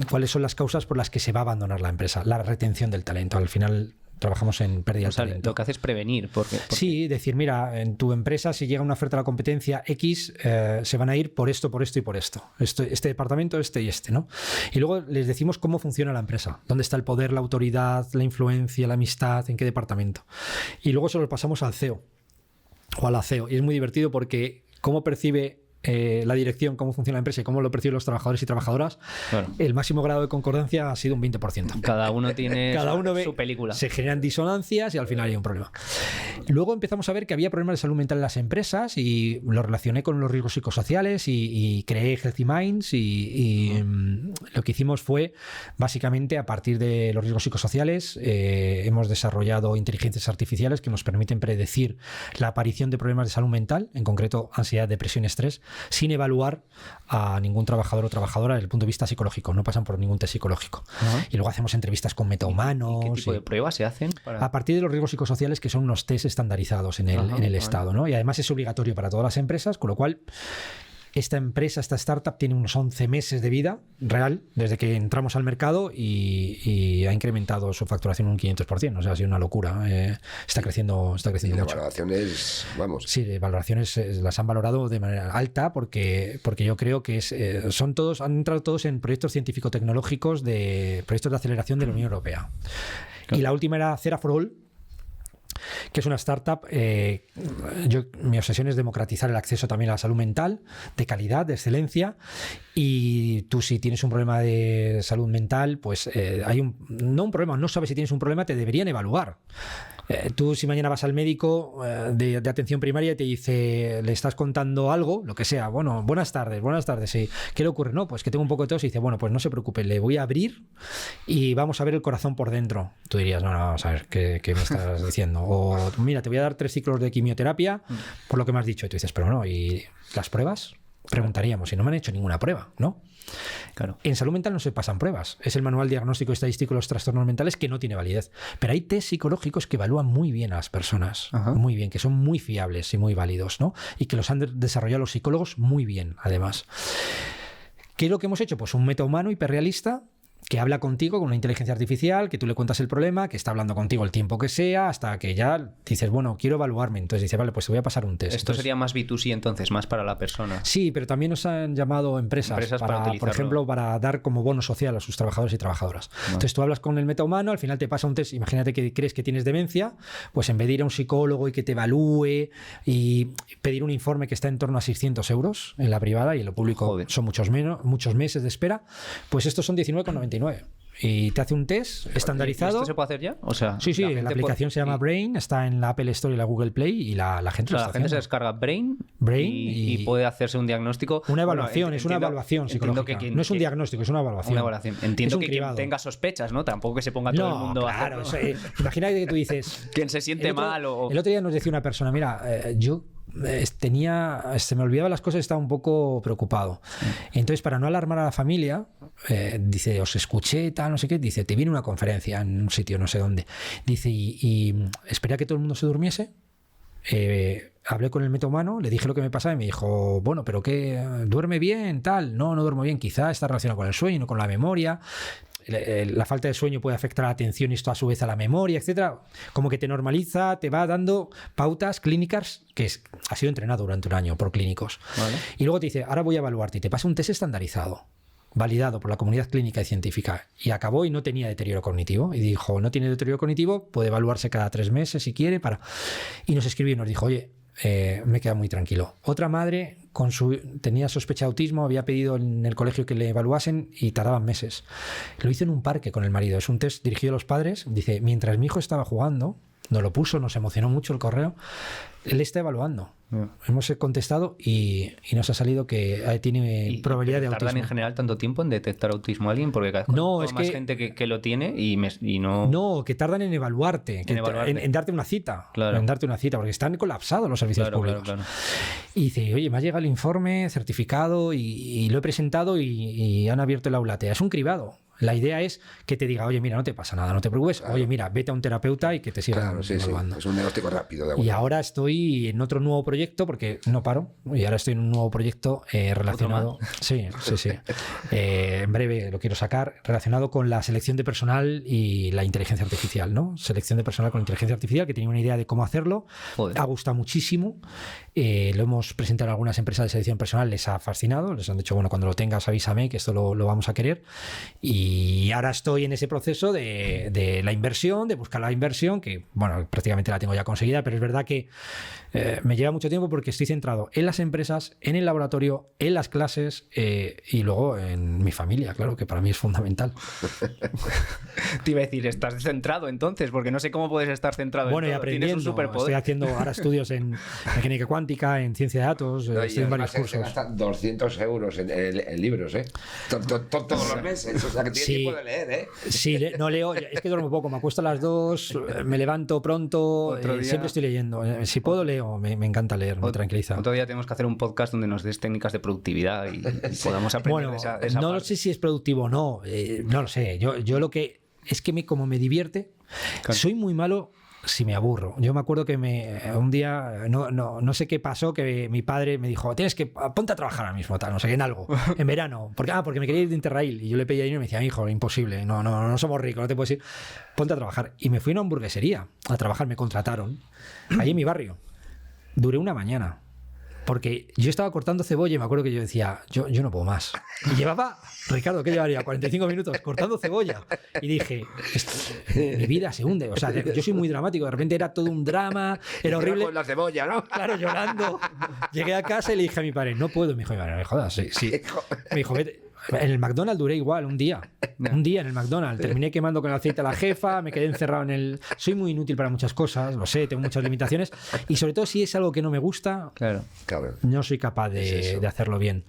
cuáles son las causas por las que se va a abandonar la empresa, la retención del talento. Al final trabajamos en pérdida de talento.
Lo que hace es prevenir. Porque...
Sí, decir, mira, en tu empresa si llega una oferta a la competencia X, se van a ir por esto y por esto. Este departamento, este y este, ¿no? Y luego les decimos cómo funciona la empresa, dónde está el poder, la autoridad, la influencia, la amistad, en qué departamento. Y luego se lo pasamos al CEO o a la CEO. Y es muy divertido porque cómo percibe la dirección, cómo funciona la empresa y cómo lo perciben los trabajadores y trabajadoras, claro. El máximo grado de concordancia ha sido un 20%.
Cada uno tiene su película.
Se generan disonancias y al final hay un problema. Luego empezamos a ver que había problemas de salud mental en las empresas y lo relacioné con los riesgos psicosociales y creé Healthy Minds y lo que hicimos fue básicamente a partir de los riesgos psicosociales hemos desarrollado inteligencias artificiales que nos permiten predecir la aparición de problemas de salud mental, en concreto ansiedad, depresión, estrés, sin evaluar a ningún trabajador o trabajadora desde el punto de vista psicológico. No pasan por ningún test psicológico. Y luego hacemos entrevistas con metahumanos.
¿Qué tipo de pruebas se hacen?
A partir de los riesgos psicosociales, que son unos test estandarizados en el Estado, ¿no? Y además es obligatorio para todas las empresas, con lo cual esta startup tiene unos 11 meses de vida real desde que entramos al mercado y ha incrementado su facturación un 500%. O sea, ha sido una locura. Está creciendo mucho.
Las valoraciones, vamos.
Sí, valoraciones las han valorado de manera alta porque yo creo que han entrado todos en proyectos científico-tecnológicos proyectos de aceleración de la Unión Europea. Claro. Y la última era Cera for All, que es una startup. Mi obsesión es democratizar el acceso también a la salud mental, de calidad, de excelencia. Y tú, si tienes un problema de salud mental, pues no un problema, no sabes si tienes un problema, te deberían evaluar. Tú si mañana vas al médico de atención primaria y te dice, le estás contando algo, lo que sea, bueno, buenas tardes, sí. ¿Qué le ocurre? No, pues que tengo un poco de tos y dice, bueno, pues no se preocupe, le voy a abrir y vamos a ver el corazón por dentro. Tú dirías, no, vamos a ver, ¿qué me estás diciendo? O mira, te voy a dar 3 ciclos de quimioterapia por lo que me has dicho. Y tú dices, pero no, ¿y las pruebas? Preguntaríamos, y no me han hecho ninguna prueba, ¿no?
Claro.
En salud mental no se pasan pruebas. Es el manual diagnóstico estadístico de los trastornos mentales que no tiene validez. Pero hay test psicológicos que evalúan muy bien a las personas.
Ajá.
Muy bien, que son muy fiables y muy válidos, ¿no? Y que los han desarrollado los psicólogos muy bien, además. ¿Qué es lo que hemos hecho? Pues un metahumano hiperrealista que habla contigo con una inteligencia artificial, que tú le cuentas el problema, que está hablando contigo el tiempo que sea, hasta que ya dices, bueno, quiero evaluarme. Entonces dice, vale, pues te voy a pasar un test.
Esto sería más B2C entonces, más para la persona.
Sí, pero también nos han llamado empresas para
utilizarlo.
por ejemplo, para dar como bono social a sus trabajadores y trabajadoras.
Vale.
Entonces tú hablas con el metahumano, al final te pasa un test, imagínate que crees que tienes demencia, pues en vez de ir a un psicólogo y que te evalúe y pedir un informe que está en torno a 600 euros en la privada y en lo público son muchos meses de espera, pues estos son 19,99. Y te hace un test estandarizado.
¿Esto se puede hacer ya? O sea,
sí, la aplicación se llama Brain, está en la Apple Store y la Google Play y la gente,
la gente se descarga Brain y puede hacerse un diagnóstico.
Una evaluación, es una evaluación psicológica. No es un diagnóstico, es una evaluación.
Entiendo que quien tenga sospechas, ¿no? Tampoco que se ponga todo el mundo a hacerlo.
Imagínate que tú dices...
Quien se siente mal o...
El otro día nos decía una persona, mira, yo... se me olvidaban las cosas, estaba un poco preocupado. Entonces, para no alarmar a la familia, dice, os escuché, tal, no sé qué, dice, te viene una conferencia en un sitio, no sé dónde. Dice, y esperé a que todo el mundo se durmiese. Hablé con el metahumano, le dije lo que me pasaba y me dijo, bueno, pero ¿qué? ¿Duerme bien? Tal. No duermo bien, quizá está relacionado con el sueño, no con la memoria. La falta de sueño puede afectar a la atención y esto a su vez a la memoria, etcétera. Como que te normaliza, te va dando pautas clínicas que ha sido entrenado durante un año por clínicos. Vale. Y luego te dice, ahora voy a evaluarte y te pasa un test estandarizado, validado por la comunidad clínica y científica. Y acabó y no tenía deterioro cognitivo. Y dijo, no tiene deterioro cognitivo, puede evaluarse cada 3 meses si quiere. Y nos escribió y nos dijo, oye, me queda muy tranquilo. Otra madre tenía sospecha de autismo, había pedido en el colegio que le evaluasen y tardaban meses. Lo hizo en un parque con el marido. Es un test dirigido a los padres. Dice, mientras mi hijo estaba jugando, nos lo puso, nos emocionó mucho el correo, él está evaluando. Hemos contestado y nos ha salido que tiene probabilidad de autismo.
¿Tardan en general tanto tiempo en detectar autismo a alguien? Porque cada vez hay más gente que lo tiene y no...
No, que tardan en evaluarte, en darte una cita.
Claro.
En darte una cita, porque están colapsados los servicios públicos. Claro. Y dice, oye, me ha llegado el informe certificado y lo he presentado y han abierto el aulatea. Es un cribado. La idea es que te diga, oye, mira, no te pasa nada, no te preocupes. Claro. Oye, mira, vete a un terapeuta y que te siga evaluando.
Sí. Es un diagnóstico rápido.
Y ahora estoy en otro nuevo proyecto, porque no paro, y ahora estoy en un nuevo proyecto relacionado... Sí. En breve lo quiero sacar, relacionado con la selección de personal y la inteligencia artificial, ¿no? Selección de personal con inteligencia artificial, que tenía una idea de cómo hacerlo. Joder. Ha gustado muchísimo. Lo hemos presentado a algunas empresas de selección personal, les ha fascinado, les han dicho, bueno, cuando lo tengas avísame que esto lo vamos a querer. Y ahora estoy en ese proceso de la inversión, de buscar la inversión, que bueno, prácticamente la tengo ya conseguida, pero es verdad que me lleva mucho tiempo porque estoy centrado en las empresas, en el laboratorio, en las clases y luego en mi familia, claro, que para mí es fundamental.
Te iba a decir, ¿estás centrado entonces? Porque no sé cómo puedes estar centrado
en todo. Y aprendiendo.
Tienes un superpoder.
Estoy haciendo ahora estudios en mecánica cuántica, en ciencia de datos, estoy en varios cursos.
Se gastan 200 euros en libros, todos los meses, o sea que tienes tiempo de leer, ¿eh?
Sí, no leo, es que duermo poco, me acuesto a las 2, me levanto pronto, siempre estoy leyendo. Si puedo leo, me encanta leer, me tranquiliza.
Otro día tenemos que hacer un podcast donde nos des técnicas de productividad y podamos aprender de esa
no
parte.
Lo sé si es productivo o no, no lo sé. Yo lo que es que como me divierte, claro. Soy muy malo si me aburro. Yo me acuerdo que un día, no sé qué pasó, que mi padre me dijo, ponte a trabajar ahora mismo, tal, no sé, en algo, en verano, porque me quería ir de Interrail, y yo le pedía dinero y me decía, hijo, imposible, no somos ricos, no te puedes ir, ponte a trabajar. Y me fui a una hamburguesería a trabajar, me contrataron, ahí en mi barrio. Duré una mañana. Porque yo estaba cortando cebolla y me acuerdo que yo decía, yo no puedo más. Y llevaba, Ricardo, ¿qué llevaría? 45 minutos cortando cebolla. Y dije, mi vida se hunde. O sea, yo soy muy dramático. De repente era todo un drama, era horrible.
Con la cebolla, ¿no?
Claro, llorando. Llegué a casa y le dije a mi padre, no puedo. Me dijo, no me jodas. Sí. Me dijo, vete. En el McDonald's duré igual, un día en el McDonald's. Terminé quemando con el aceite a la jefa, me quedé encerrado en el... Soy muy inútil para muchas cosas, lo sé, tengo muchas limitaciones. Y sobre todo si es algo que no me gusta,
Claro.
no soy capaz de hacerlo bien.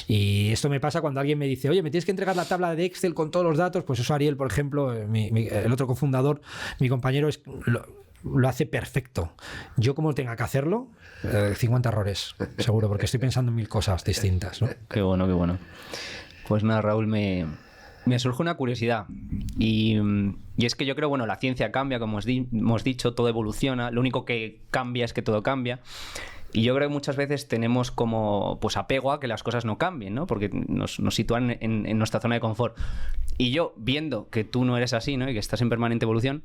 Y esto me pasa cuando alguien me dice, oye, me tienes que entregar la tabla de Excel con todos los datos. Pues eso Ariel, por ejemplo, el otro cofundador, mi compañero, lo hace perfecto. Yo como tenga que hacerlo, 50 errores, seguro, porque estoy pensando en 1000 cosas distintas, ¿no?
Qué bueno, qué bueno. Pues nada, Raúl, me surge una curiosidad. Y es que yo creo, bueno, la ciencia cambia, como hemos dicho, todo evoluciona. Lo único que cambia es que todo cambia. Y yo creo que muchas veces tenemos como pues apego a que las cosas no cambien, ¿no? Porque nos sitúan en nuestra zona de confort. Y yo, viendo que tú no eres así, ¿no? Y que estás en permanente evolución,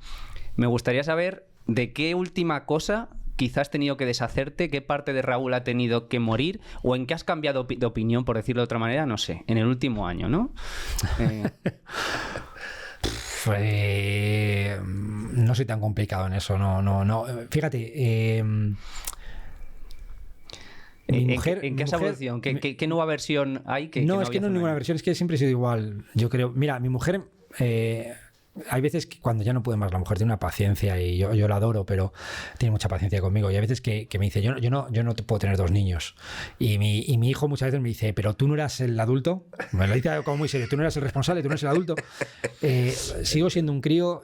me gustaría saber de qué última cosa quizás has tenido que deshacerte, qué parte de Raúl ha tenido que morir, o en qué has cambiado de opinión, por decirlo de otra manera, no sé, en el último año, ¿no?
No soy tan complicado en eso, no. Fíjate,
¿En qué evolución? ¿Qué nueva versión hay?
No, es que no hay ninguna versión, es que siempre he sido igual. Yo creo, mira, mi mujer, hay veces que cuando ya no puede más, la mujer tiene una paciencia y yo la adoro, pero tiene mucha paciencia conmigo. Y hay veces que me dice, yo no te puedo tener 2 niños. Y mi hijo muchas veces me dice, pero tú no eras el adulto. Me lo dice como muy serio, tú no eras el responsable, tú no eres el adulto. Sigo siendo un crío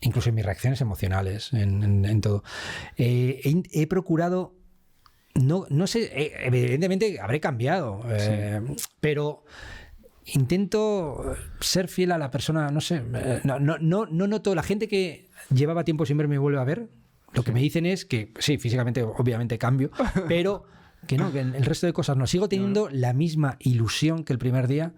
incluso en mis reacciones emocionales, en todo. He procurado... No sé, evidentemente habré cambiado, pero intento ser fiel a la persona, no sé, no noto, la gente que llevaba tiempo sin verme vuelve a ver, lo que me dicen es que sí, físicamente obviamente cambio, pero que no, que en el resto de cosas no, sigo teniendo la misma ilusión que el primer día.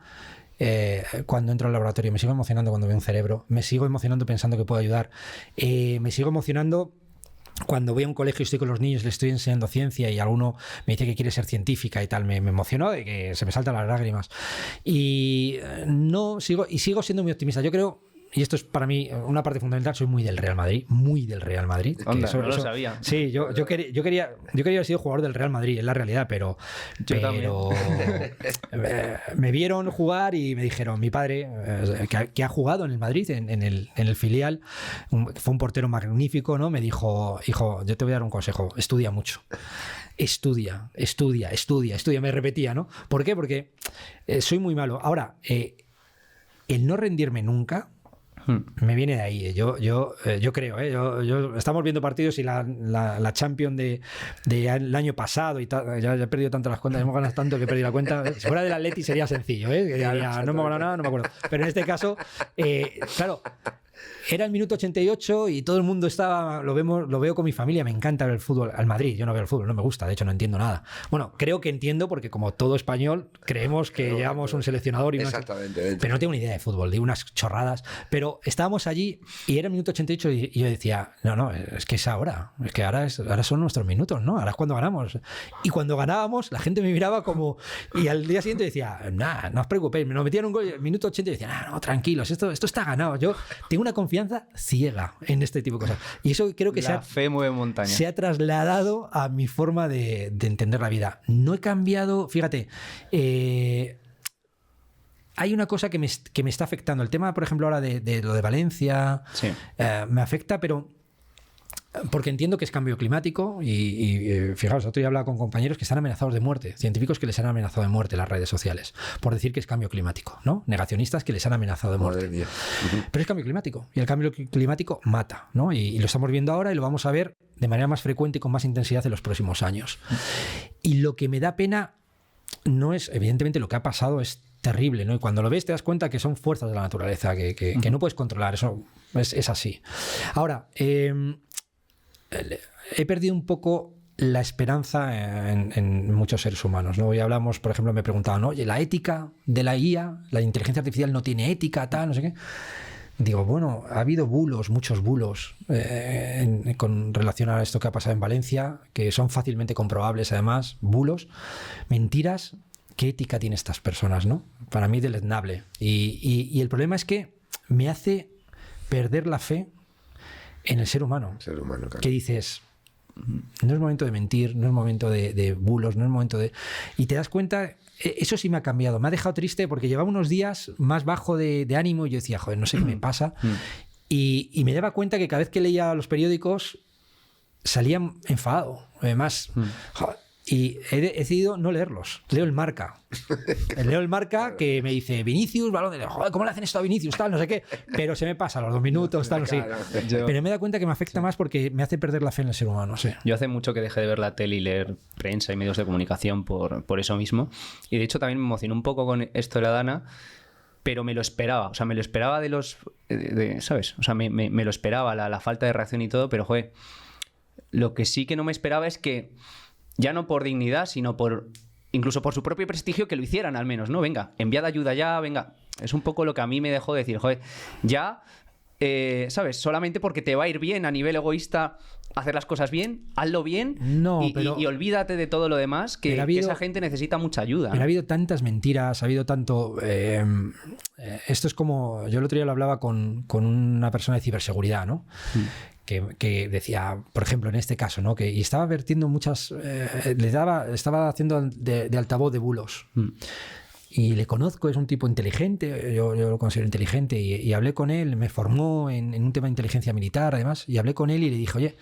Cuando entro al laboratorio me sigo emocionando cuando veo un cerebro, me sigo emocionando pensando que puedo ayudar, me sigo emocionando cuando voy a un colegio y estoy con los niños, les estoy enseñando ciencia y alguno me dice que quiere ser científica y tal, me emocionó de que se me saltan las lágrimas. Y sigo siendo muy optimista. Yo creo, y esto es para mí una parte fundamental, soy muy del Real Madrid.
Onda, no lo sabía.
Sí, yo quería haber sido jugador del Real Madrid, es la realidad, pero me vieron jugar y me dijeron, mi padre, que ha jugado en el Madrid, en el filial, fue un portero magnífico, ¿no? Me dijo, hijo, yo te voy a dar un consejo, estudia mucho. Estudia, me repetía, ¿no? ¿Por qué? Porque soy muy malo. Ahora, el no rendirme nunca me viene de ahí. Yo creo, estamos viendo partidos y la Champions del año pasado y tal, ya he perdido tanto las cuentas, hemos ganado tanto que he perdido la cuenta. Si fuera del Atleti sería sencillo, no hemos ganado nada, no me acuerdo. Pero en este caso, claro, era el minuto 88 y todo el mundo estaba, lo veo con mi familia, me encanta ver el fútbol. Al Madrid, yo no veo el fútbol, no me gusta, de hecho no entiendo nada. Bueno, creo que entiendo porque como todo español creemos que llevamos un seleccionador y pero no tengo ni idea de fútbol, digo unas chorradas. Pero estábamos allí y era el minuto 88 y yo decía, no, es que es ahora, es que ahora son nuestros minutos, ¿no? Ahora es cuando ganamos. Y cuando ganábamos, la gente me miraba como... Y al día siguiente decía, nada, no os preocupéis, me metían un gol, el minuto 80 y decía, no, tranquilos, esto está ganado. Yo tengo una confianza ciega en este tipo de cosas. Y eso creo que
fe mueve montaña.
Se ha trasladado a mi forma de entender la vida. No he cambiado, fíjate, hay una cosa que me está afectando. El tema, por ejemplo, ahora de lo de Valencia,
sí.
Me afecta, pero porque entiendo que es cambio climático y fijaos, otro día he hablado con compañeros que están amenazados de muerte, científicos que les han amenazado de muerte en las redes sociales por decir que es cambio climático, ¿no? Negacionistas que les han amenazado de muerte. Pero es cambio climático y el cambio climático mata, ¿no? Y lo estamos viendo ahora y lo vamos a ver de manera más frecuente y con más intensidad en los próximos años. Y lo que me da pena no es, evidentemente lo que ha pasado es terrible, ¿no? Y cuando lo ves te das cuenta que son fuerzas de la naturaleza que no puedes controlar, eso es así. Ahora, he perdido un poco la esperanza en muchos seres humanos, ¿no? Hoy hablamos, por ejemplo, me preguntaban, oye, la ética de la IA, la inteligencia artificial no tiene ética, tal, no sé qué. Digo, bueno, ha habido muchos bulos con relación a esto que ha pasado en Valencia, que son fácilmente comprobables, además, bulos, mentiras. ¿Qué ética tienen estas personas, no? Para mí, deleznable. Y el problema es que me hace perder la fe en el ser humano.
Claro.
Que dices, No es momento de mentir, no es momento de bulos, no es momento de... Y te das cuenta, eso sí me ha cambiado. Me ha dejado triste porque llevaba unos días más bajo de ánimo y yo decía, joder, no sé qué me pasa. Y me daba cuenta que cada vez que leía los periódicos salía enfadado. Además, joder, y he decidido no leerlos. Leo el Marca. Leo el Marca que me dice Vinicius, balón de... Joder, ¿cómo le hacen esto a Vinicius? Tal, no sé qué. Pero se me pasa los 2 minutos, tal, no sé. Pero me da cuenta que me afecta más porque me hace perder la fe en el ser humano. Sí.
Yo hace mucho que dejé de ver la tele y leer prensa y medios de comunicación por eso mismo. Y de hecho también me emocioné un poco con esto de la Dana, pero me lo esperaba. O sea, me lo esperaba de los... ¿sabes? O sea, me lo esperaba, la falta de reacción y todo, pero joder, lo que sí que no me esperaba es que ya no por dignidad, sino incluso por su propio prestigio, que lo hicieran al menos, ¿no? Venga, enviad ayuda ya, venga. Es un poco lo que a mí me dejó decir, joder, ya, ¿sabes? Solamente porque te va a ir bien a nivel egoísta hacer las cosas bien, hazlo bien y olvídate de todo lo demás, que esa gente necesita mucha ayuda.
Pero ha habido tantas mentiras, ha habido tanto... esto es como... Yo el otro día lo hablaba con una persona de ciberseguridad, ¿no? Que decía, por ejemplo, en este caso, ¿no? Y estaba vertiendo muchas... estaba haciendo de altavoz de bulos. Y le conozco, es un tipo inteligente, yo lo considero inteligente, y hablé con él, me formó en un tema de inteligencia militar, además, y hablé con él y le dije, oye,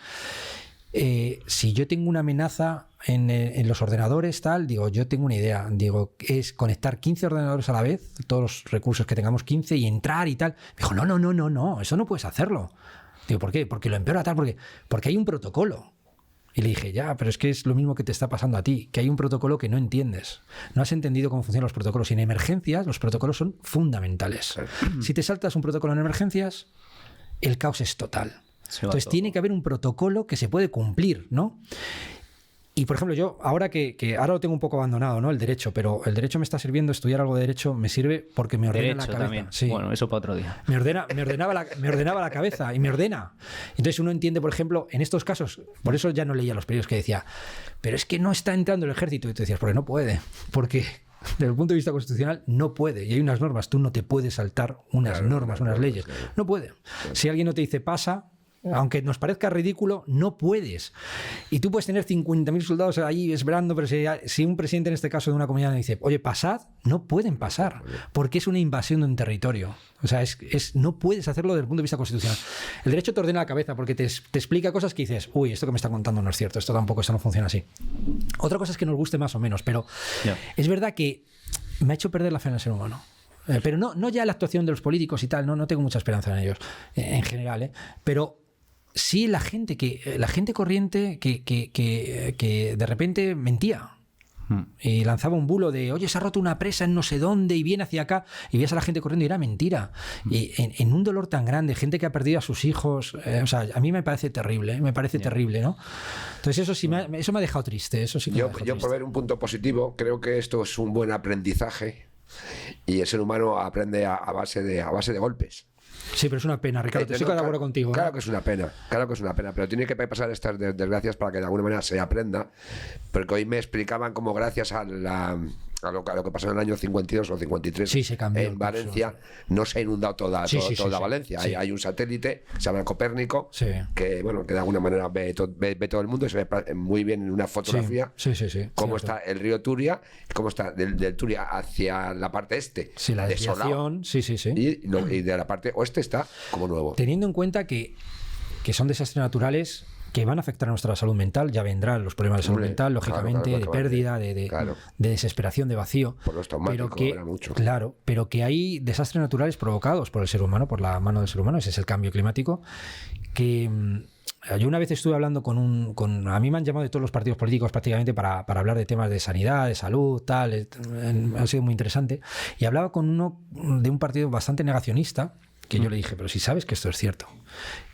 si yo tengo una amenaza en los ordenadores, tal, digo, yo tengo una idea, digo, es conectar 15 ordenadores a la vez, todos los recursos que tengamos 15, y entrar y tal. Me dijo, no, eso no puedes hacerlo. Digo, ¿por qué? Porque lo empeora tal, porque hay un protocolo. Y le dije, ya, pero es que es lo mismo que te está pasando a ti, que hay un protocolo que no entiendes. No has entendido cómo funcionan los protocolos. Y en emergencias, los protocolos son fundamentales. Si te saltas un protocolo en emergencias, el caos es total. Entonces tiene que haber un protocolo que se puede cumplir, ¿no? Y, por ejemplo, yo, ahora ahora lo tengo un poco abandonado, ¿no? El derecho, pero el derecho me está sirviendo, estudiar algo de derecho me sirve porque me ordena la cabeza.
También. Sí. Bueno, eso para otro día.
Me ordenaba la cabeza y me ordena. Entonces uno entiende, por ejemplo, en estos casos, por eso ya no leía los periódicos que decía, pero es que no está entrando el ejército. Y tú decías, porque no puede, porque desde el punto de vista constitucional no puede. Y hay unas normas, tú no te puedes saltar unas normas, unas leyes. No puede. Si alguien no te dice pasa, aunque nos parezca ridículo, no puedes. Y tú puedes tener 50.000 soldados ahí esperando, pero si un presidente, en este caso de una comunidad, dice, oye, pasad, no pueden pasar, porque es una invasión de un territorio. O sea, no puedes hacerlo desde el punto de vista constitucional. El derecho te ordena la cabeza porque te explica cosas que dices, uy, esto que me está contando no es cierto, esto no funciona así. Otra cosa es que nos guste más o menos, pero es verdad que me ha hecho perder la fe en el ser humano. Pero no ya la actuación de los políticos y tal, no tengo mucha esperanza en ellos, en general, pero sí la gente corriente que de repente mentía y lanzaba un bulo de, oye, se ha roto una presa en no sé dónde y viene hacia acá, y veías a la gente corriendo y era mentira. Y en un dolor tan grande, gente que ha perdido a sus hijos, o sea, a mí me parece terrible, terrible, ¿no? Entonces eso sí eso me ha dejado triste. Eso sí que
yo por ver un punto positivo, creo que esto es un buen aprendizaje y el ser humano aprende a base de golpes.
Sí, pero es una pena, Ricardo. Estoy de acuerdo contigo.
Claro que es una pena, pero tiene que pasar estas desgracias para que de alguna manera se aprenda. Porque hoy me explicaban cómo gracias a lo que pasó en el año 52 o 53
se cambió,
en Valencia, no se ha inundado toda Valencia.
Sí.
Hay un satélite, se llama Copérnico, que de alguna manera ve todo el mundo y se ve muy bien en una fotografía cómo está el río Turia, cómo está del Turia hacia la parte este.
Sí, la desviación,
y de la parte oeste está como nuevo.
Teniendo en cuenta que son desastres naturales que van a afectar a nuestra salud mental, ya vendrán los problemas de salud mental, lógicamente, de pérdida, de desesperación, de vacío.
Por los traumáticos, mucho.
Claro, pero que hay desastres naturales provocados por el ser humano, por la mano del ser humano, ese es el cambio climático, que yo una vez estuve hablando a mí me han llamado de todos los partidos políticos prácticamente para hablar de temas de sanidad, de salud, tal, ha sido muy interesante, y hablaba con uno de un partido bastante negacionista, que yo le dije, pero si sabes que esto es cierto.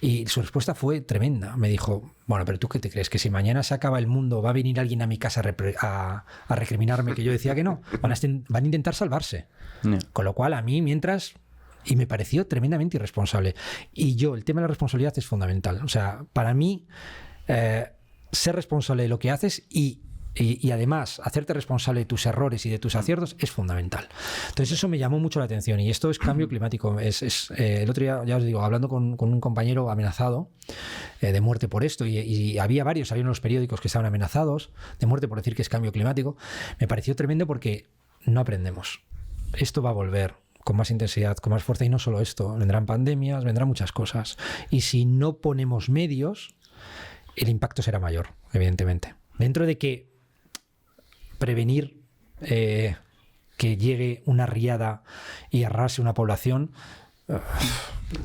Y su respuesta fue tremenda. Me dijo, bueno, pero ¿tú qué te crees? ¿Que si mañana se acaba el mundo va a venir alguien a mi casa a recriminarme que yo decía que no? Van a intentar salvarse. Con lo cual, a mí, y me pareció tremendamente irresponsable. Y el tema de la responsabilidad es fundamental. O sea, para mí, ser responsable de lo que haces y y además hacerte responsable de tus errores y de tus aciertos es fundamental. Entonces eso me llamó mucho la atención y esto es cambio climático. El otro día, ya os digo, hablando con un compañero amenazado de muerte por esto y había varios, había unos periódicos que estaban amenazados de muerte por decir que es cambio climático, me pareció tremendo porque no aprendemos. Esto va a volver con más intensidad, con más fuerza y no solo esto, vendrán pandemias, vendrán muchas cosas y si no ponemos medios el impacto será mayor, evidentemente. Dentro de que prevenir que llegue una riada y arrase una población.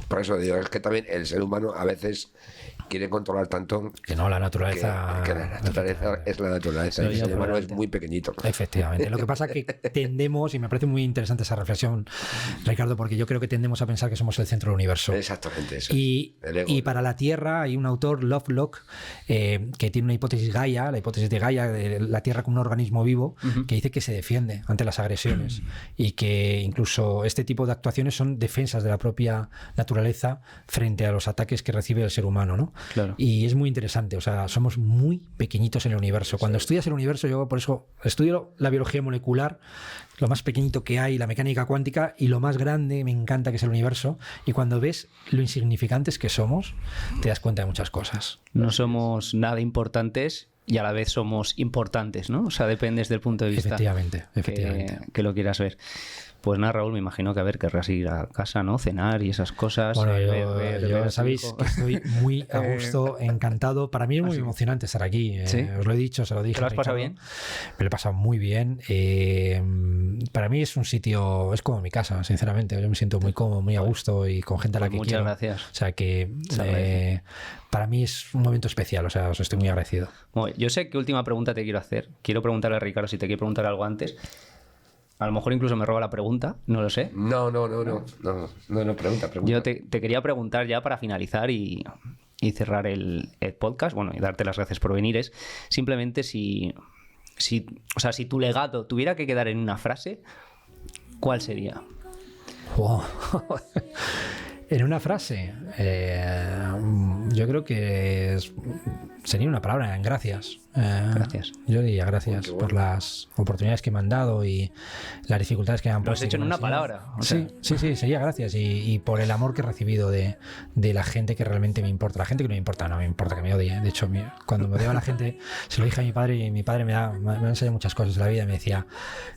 Por eso digo, es que también el ser humano a veces quiere controlar tanto
que no, la naturaleza
que la naturaleza es la naturaleza y el ser humano es muy pequeñito.
Efectivamente. Lo que pasa es que tendemos, y me parece muy interesante esa reflexión, Ricardo, porque yo creo que tendemos a pensar que somos el centro del universo.
Exactamente eso.
Y para la Tierra hay un autor, Lovelock, que tiene una hipótesis Gaia, la hipótesis de Gaia, de la Tierra como un organismo vivo, que dice que se defiende ante las agresiones y que incluso este tipo de actuaciones son defensas de la propia naturaleza frente a los ataques que recibe el ser humano, ¿no?
Claro.
Y es muy interesante, o sea, somos muy pequeñitos en el universo. Cuando estudias el universo, yo por eso estudio la biología molecular, lo más pequeñito que hay, la mecánica cuántica, y lo más grande me encanta que es el universo. Y cuando ves lo insignificantes que somos, te das cuenta de muchas cosas.
No somos nada importantes y a la vez somos importantes, ¿no? O sea, dependes del punto de vista.
Efectivamente.
Que lo quieras ver. Pues nada, Raúl, me imagino que querrás ir a casa, ¿no? Cenar y esas cosas.
Bueno, yo sabéis que estoy muy a gusto, encantado. Para mí es muy emocionante estar aquí.
¿Sí?
Os lo he dicho, se lo dije.
¿Te lo has pasado bien?
Me lo he pasado muy bien. Para mí es un sitio, es como mi casa, sinceramente. Yo me siento muy cómodo, muy a gusto y con gente a la que quiero.
Muchas gracias.
O sea que para mí es un momento especial, o sea, os estoy muy agradecido.
Bueno, yo sé qué última pregunta te quiero hacer. Quiero preguntarle a Ricardo si te quiere preguntar algo antes. A lo mejor incluso me roba la pregunta, no lo sé.
No, pregunta.
Yo te quería preguntar ya para finalizar y cerrar el podcast, bueno, y darte las gracias por venir, es simplemente si tu legado tuviera que quedar en una frase, ¿cuál sería?
Wow. En una frase, yo creo que sería una palabra, en gracias.
Gracias.
Yo diría gracias por las oportunidades que me han dado y las dificultades que me han puesto.
Lo has hecho en una palabra.
Sí, sería gracias. Y por el amor que he recibido de la gente que realmente me importa. La gente que no me importa, no me importa que me odie. De hecho, cuando me odiaba la gente, se lo dije a mi padre y mi padre me ha enseñado muchas cosas de la vida. Y me decía,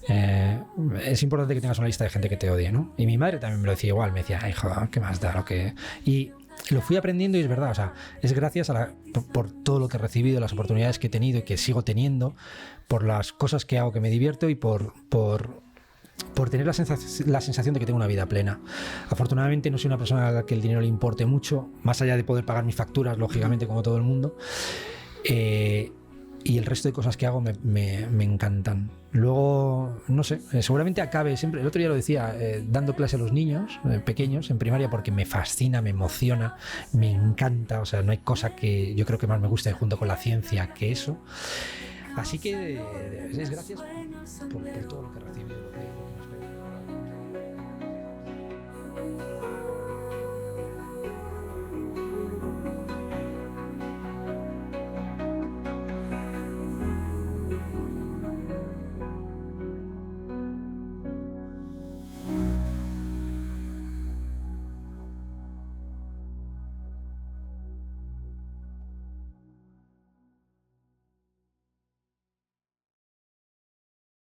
es importante que tengas una lista de gente que te odie, ¿no? Y mi madre también me lo decía igual. Me decía, hijo, ¿qué más da lo que...? Y lo fui aprendiendo y es verdad, o sea, es gracias por todo lo que he recibido, las oportunidades que he tenido y que sigo teniendo, por las cosas que hago que me divierto y por tener la sensación de que tengo una vida plena. Afortunadamente no soy una persona a la que el dinero le importe mucho, más allá de poder pagar mis facturas, lógicamente, como todo el mundo. Y el resto de cosas que hago me encantan. Luego, no sé, seguramente acabe siempre, el otro día lo decía, dando clase a los niños pequeños en primaria porque me fascina, me emociona, me encanta. O sea, no hay cosa que yo creo que más me guste junto con la ciencia que eso. Así que es gracias por todo lo que he recibido.